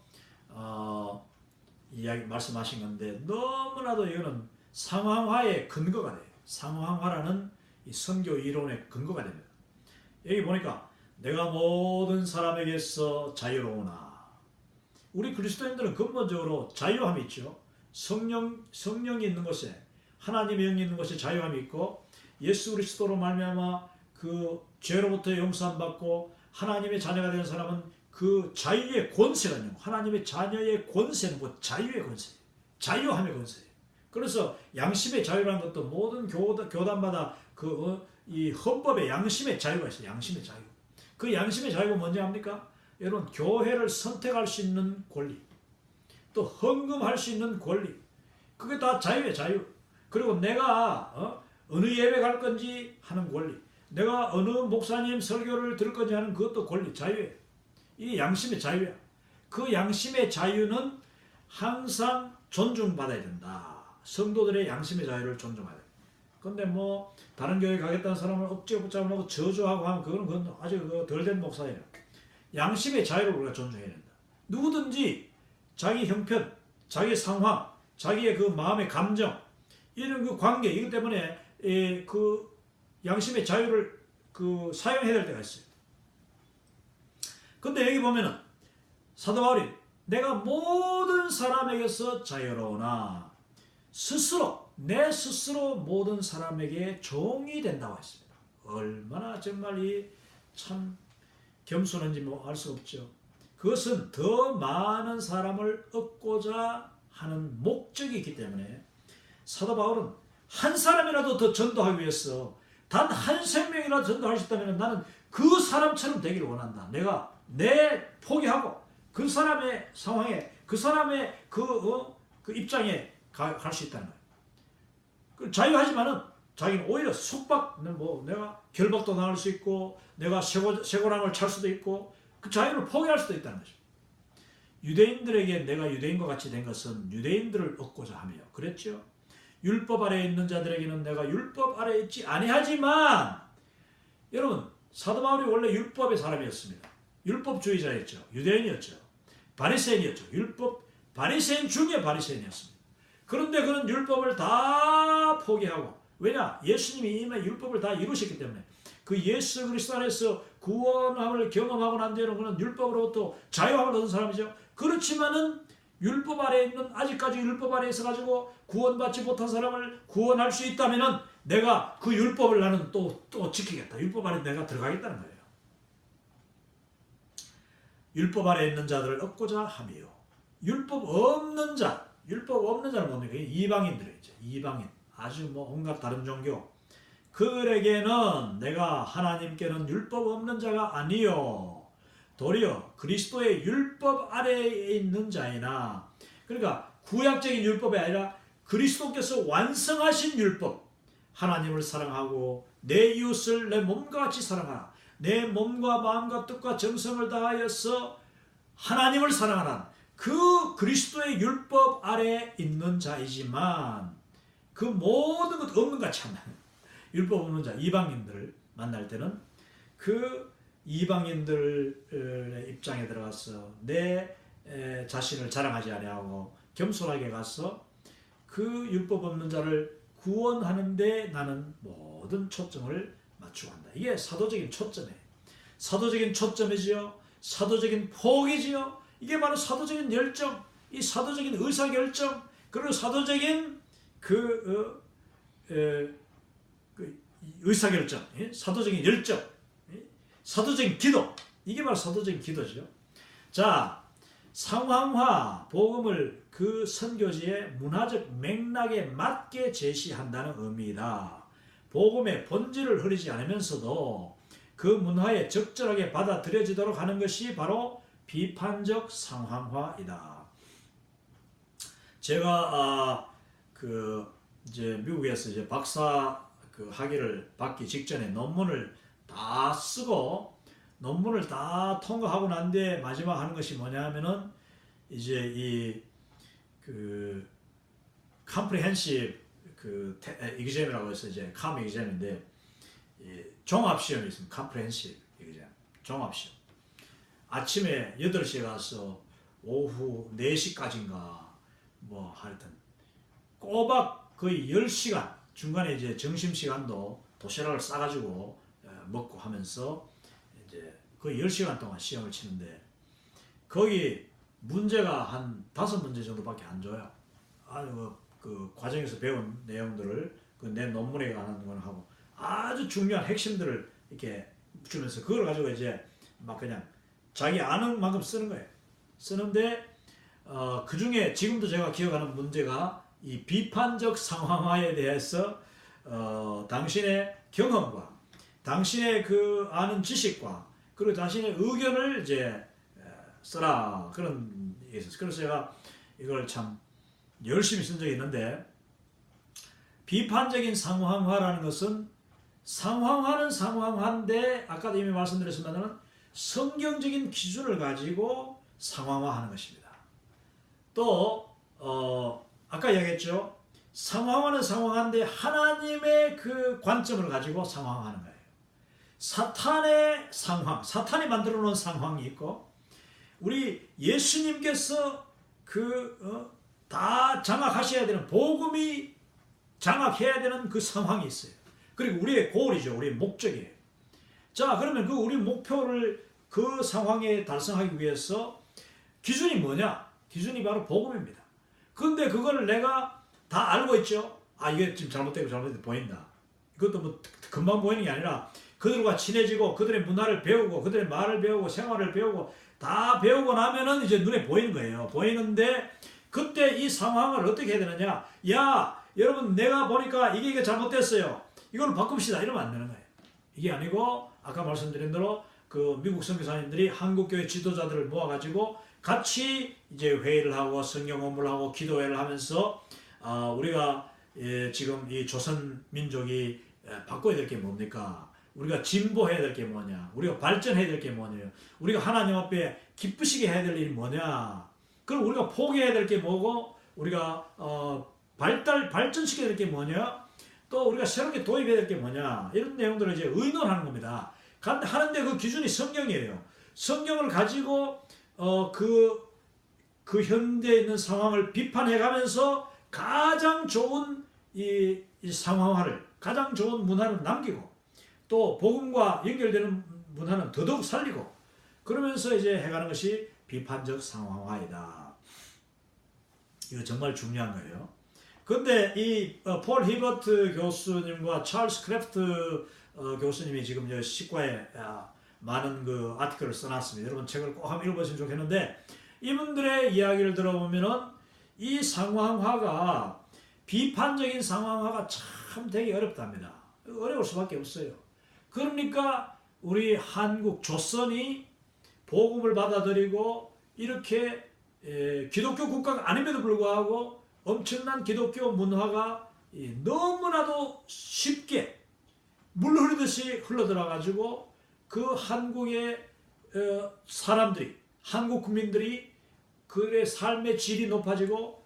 이야기 말씀하신 건데, 너무나도 이거는 상황화의 근거가 돼요. 상황화라는 이 선교 이론의 근거가 됩니다. 여기 보니까 내가 모든 사람에게서 자유로우나, 우리 그리스도인들은 근본적으로 자유함이 있죠. 성령이 있는 곳에, 하나님의 영이 있는 곳에 자유함이 있고, 예수 그리스도로 말미암아 그 죄로부터 용서함 받고 하나님의 자녀가 되는 사람은 그 자유의 권세가 있는, 하나님의 자녀의 권세는 그 자유의 권세, 자유함의 권세. 그래서 양심의 자유라는 것도 모든 교단마다 이 헌법에 양심의 자유가 있어요. 양심의 자유. 그 양심의 자유가 뭔지 압니까? 여러분, 교회를 선택할 수 있는 권리, 또 헌금할 수 있는 권리, 그게 다 자유의 자유. 그리고 내가 어느 예배 갈 건지 하는 권리, 내가 어느 목사님 설교를 들을 건지 하는 그것도 권리, 자유예요. 이게 양심의 자유야. 그 양심의 자유는 항상 존중받아야 된다. 성도들의 양심의 자유를 존중해야 돼. 근데 뭐 다른 교회 가겠다는 사람을 억지로 붙잡아놓고 저주하고 하면 그건 아주 덜 된 목사예요. 양심의 자유를 우리가 존중해야 된다. 누구든지 자기 형편, 자기 상황, 자기의 그 마음의 감정, 이런 그 관계, 이것 때문에 그 양심의 자유를 사용해야 될 때가 있어요. 근데 여기 보면은 사도 바울이 내가 모든 사람에게서 자유로우나 내 스스로 모든 사람에게 종이 된다고 했습니다. 얼마나 정말 참 겸손한지 뭐 알 수 없죠. 그것은 더 많은 사람을 얻고자 하는 목적이 있기 때문에 사도 바울은 한 사람이라도 더 전도하기 위해서 단 한 생명이라도 전도할 수 있다면 나는 그 사람처럼 되기를 원한다. 내가 포기하고 그 사람의 상황에, 그 사람의 그 입장에 갈 수 있다는 거예요. 자유하지만은 자기는 오히려 속박, 뭐 내가 결박도 당할 수 있고 내가 쇠고랑을 찰 수도 있고 그 자유를 포기할 수도 있다는 거죠. 유대인들에게 내가 유대인과 같이 된 것은 유대인들을 얻고자 하며 그랬죠. 율법 아래에 있는 자들에게는 내가 율법 아래에 있지 아니하지만, 여러분 사도 바울이 원래 율법의 사람이었습니다. 율법주의자였죠. 유대인이었죠. 바리새인이었죠. 바리새인 중에 바리새인이었습니다. 그런데 그는 율법을 다 포기하고, 왜냐? 예수님이 이미 율법을 다 이루셨기 때문에 그 예수 그리스도 안에서 구원함을 경험하고 난 뒤에는 그는 율법으로부터 자유함을 얻은 사람이죠. 그렇지만은 율법 아래에 있는, 아직까지 율법 아래에 있어가지고 구원받지 못한 사람을 구원할 수 있다면은 내가 그 율법을 나는 또 지키겠다. 율법 아래 내가 들어가겠다는 거예요. 율법 아래에 있는 자들을 얻고자 하며, 율법 없는 자는 뭡니까? 이방인들이죠. 이방인, 아주 뭐 온갖 다른 종교, 그들에게는 내가 하나님께는 율법 없는 자가 아니요 도리어 그리스도의 율법 아래에 있는 자이나, 그러니까 구약적인 율법이 아니라 그리스도께서 완성하신 율법, 하나님을 사랑하고 내 이웃을 내 몸과 같이 사랑하라, 내 몸과 마음과 뜻과 정성을 다하여서 하나님을 사랑하라, 그 그리스도의 율법 아래에 있는 자이지만 그 모든 것 없는 같이 한다. 율법 없는 자, 이방인들을 만날 때는 그 이방인들의 입장에 들어가서 내 자신을 자랑하지 아니하고 겸손하게 가서 그 율법 없는 자를 구원하는데 나는 모든 초점을 맞추고 한다. 이게 사도적인 초점이에요. 사도적인 초점이지요. 사도적인 포기지요. 이게 바로 사도적인 열정, 이 사도적인 의사결정, 그리고 사도적인 의사결정, 사도적인 열정, 사도적인 기도, 이게 바로 사도적인 기도죠. 자, 상황화, 복음을 그 선교지의 문화적 맥락에 맞게 제시한다는 의미이다. 복음의 본질을 흐리지 않으면서도 그 문화에 적절하게 받아들여지도록 하는 것이 바로 비판적 상황화이다. 제가 이제 미국에서 이제 박사 학위를 받기 직전에 논문을 다 쓰고 논문을 다 통과하고 난 뒤에 마지막 하는 것이 뭐냐면은 이제 이 comprehensive exam이라고 해서 이제 exam인데 종합 시험이 있습니다. comprehensive exam, 종합 시험. 아침에 8시에 가서 오후 4시까지인가 뭐 하여튼 꼬박 거의 10시간, 중간에 이제 점심시간도 도시락을 싸가지고 먹고 하면서 이제 거의 10시간 동안 시험을 치는데, 거기 문제가 한 5문제 정도밖에 안 줘요. 그 과정에서 배운 내용들을 내 논문에 관한 건 하고 아주 중요한 핵심들을 이렇게 주면서 그걸 가지고 이제 막 그냥 자기 아는 만큼 쓰는 거예요. 쓰는데 그 중에 지금도 제가 기억하는 문제가 이 비판적 상황화에 대해서 당신의 경험과 당신의 그 아는 지식과 그리고 자신의 의견을 이제 써라, 그런 게 있었어요. 그래서 제가 이걸 참 열심히 쓴 적이 있는데, 비판적인 상황화라는 것은 상황화는 상황화인데 아까도 이미 말씀드렸습니다만 성경적인 기준을 가지고 상황화하는 것입니다. 또 아까 이야기했죠. 상황화는 상황화인데 하나님의 그 관점을 가지고 상황화하는 거예요. 사탄의 상황, 사탄이 만들어 놓은 상황이 있고, 우리 예수님께서 다 장악하셔야 되는, 복음이 장악해야 되는 그 상황이 있어요. 그리고 우리의 고울이죠. 우리의 목적이에요. 자, 그러면 그 우리 목표를 그 상황에 달성하기 위해서 기준이 뭐냐? 기준이 바로 복음입니다. 그런데 그걸 내가 다 알고 있죠. 이게 지금 잘못되고 보인다. 이것도 뭐 금방 보이는 게 아니라 그들과 친해지고 그들의 문화를 배우고 그들의 말을 배우고 생활을 배우고 다 배우고 나면은 이제 눈에 보이는 거예요. 보이는데 그때 이 상황을 어떻게 해야 되느냐? 야, 여러분 내가 보니까 이게 잘못됐어요. 이걸 바꿉시다. 이러면 안 되는 거예요. 이게 아니고 아까 말씀드린 대로 그 미국 선교사님들이 한국교회 지도자들을 모아가지고 같이 이제 회의를 하고 성경 공부를 하고 기도회를 하면서 우리가 지금 이 조선 민족이 바꿔야 될 게 뭡니까? 우리가 진보해야 될 게 뭐냐? 우리가 발전해야 될 게 뭐냐? 우리가 하나님 앞에 기쁘시게 해야 될 일이 뭐냐? 그럼 우리가 포기해야 될 게 뭐고, 우리가 발전시켜야 될 게 뭐냐? 또 우리가 새롭게 도입해야 될 게 뭐냐? 이런 내용들을 이제 의논하는 겁니다. 하는데 그 기준이 성경이에요. 성경을 가지고 그 현대에 있는 상황을 비판해가면서 가장 좋은 이 상황화를, 가장 좋은 문화를 남기고, 또 복음과 연결되는 문화는 더더욱 살리고, 그러면서 이제 해가는 것이 비판적 상황화이다. 이거 정말 중요한 거예요. 근데 이 폴 히버트 교수님과 찰스 크래프트 교수님이 지금 시과에 많은 그 아티클을 써놨습니다. 여러분 책을 꼭 한번 읽어보시면 좋겠는데, 이분들의 이야기를 들어보면은 이 상황화가, 비판적인 상황화가 참 되게 어렵답니다. 어려울 수밖에 없어요. 그러니까 우리 한국 조선이 복음을 받아들이고 이렇게 기독교 국가가 아님에도 불구하고 엄청난 기독교 문화가 너무나도 쉽게 물 흐르듯이 흘러들어가지고 그 한국의 사람들이, 한국 국민들이 그의 삶의 질이 높아지고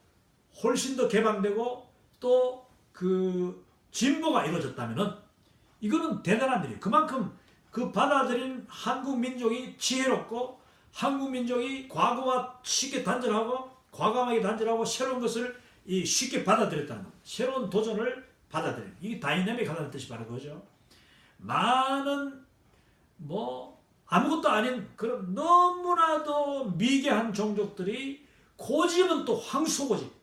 훨씬 더 개방되고 또 그 진보가 이루어졌다면은 이거는 대단한 일이에요. 그만큼 그 받아들인 한국 민족이 지혜롭고, 한국 민족이 과거와 쉽게 단절하고, 과감하게 단절하고 새로운 것을 쉽게 받아들였다는 겁니다. 새로운 도전을 받아들이는, 이게 다이내믹하다는 뜻이 바로 그거죠. 많은 아무것도 아닌 그런 너무나도 미개한 종족들이 고집은 또 황소고집,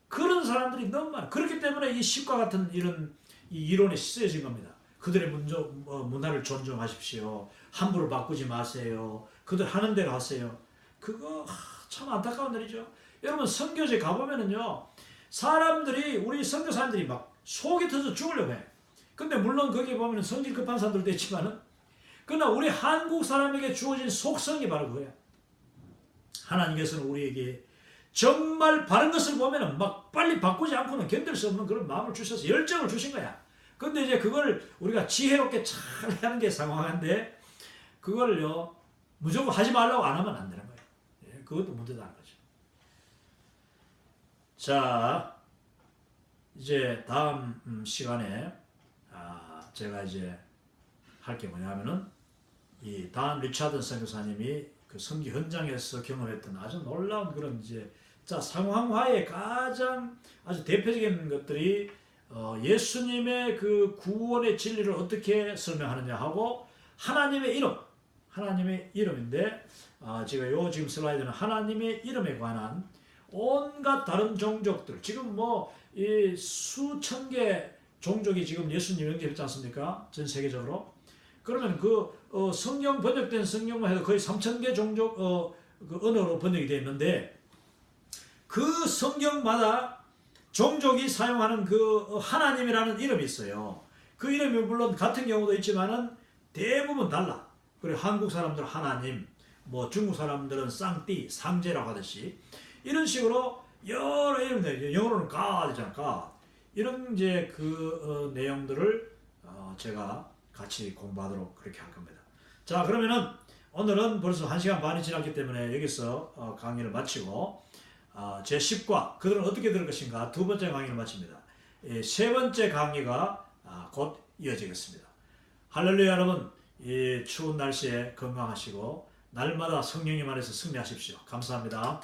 그런 사람들이 너무 많아요. 그렇기 때문에 이 시과 같은 이런 이론에 쓰여진 겁니다. 그들의 문화를 존중하십시오. 함부로 바꾸지 마세요. 그들 하는 대로 하세요. 그거 참 안타까운 일이죠. 여러분 선교제 가보면은요, 사람들이, 우리 선교사님들이 막 속이 터져 죽으려고 해. 근데 물론 거기 보면 성질 급한 사람들도 있지만은, 그러나 우리 한국 사람에게 주어진 속성이 바로 그거야. 하나님께서는 우리에게 정말 바른 것을 보면은 막 빨리 바꾸지 않고는 견딜 수 없는 그런 마음을 주셔서 열정을 주신 거야. 근데 이제 그걸 우리가 지혜롭게 잘 하는 게 상황인데, 그걸요 무조건 하지 말라고 안 하면 안 되는 거예요. 그것도 문제다는 거죠. 자, 이제 다음 시간에 제가 이제 할 게 뭐냐면은, 이 단 리차드 선교사님이 그 선교 현장에서 경험했던 아주 놀라운 그런 상황화의 가장 아주 대표적인 것들이 예수님의 그 구원의 진리를 어떻게 설명하느냐 하고, 하나님의 이름인데, 제가 지금 슬라이드는 하나님의 이름에 관한 온갖 다른 종족들, 지금 이 수천 개 종족이 지금 예수님 영접했지 않습니까? 전 세계적으로. 그러면 성경 번역된 성경만 해도 거의 3,000개 종족 그 언어로 번역이 되어 있는데, 그 성경마다 종족이 사용하는 그 하나님이라는 이름이 있어요. 그 이름이 물론 같은 경우도 있지만은 대부분 달라. 그리고 한국 사람들은 하나님, 중국 사람들은 쌍띠, 상제라고 하듯이 이런 식으로 여러 이름들, 영어로는 God이잖아, God. 이런 그 내용들을 제가 같이 공부하도록 그렇게 할 겁니다. 자, 그러면은 오늘은 벌써 1시간 반이 지났기 때문에 여기서 강의를 마치고, 제10과 그들은 어떻게 될 것인가 두 번째 강의를 마칩니다. 세 번째 강의가 곧 이어지겠습니다. 할렐루야. 여러분, 이 추운 날씨에 건강하시고 날마다 성령님 안에서 승리하십시오. 감사합니다.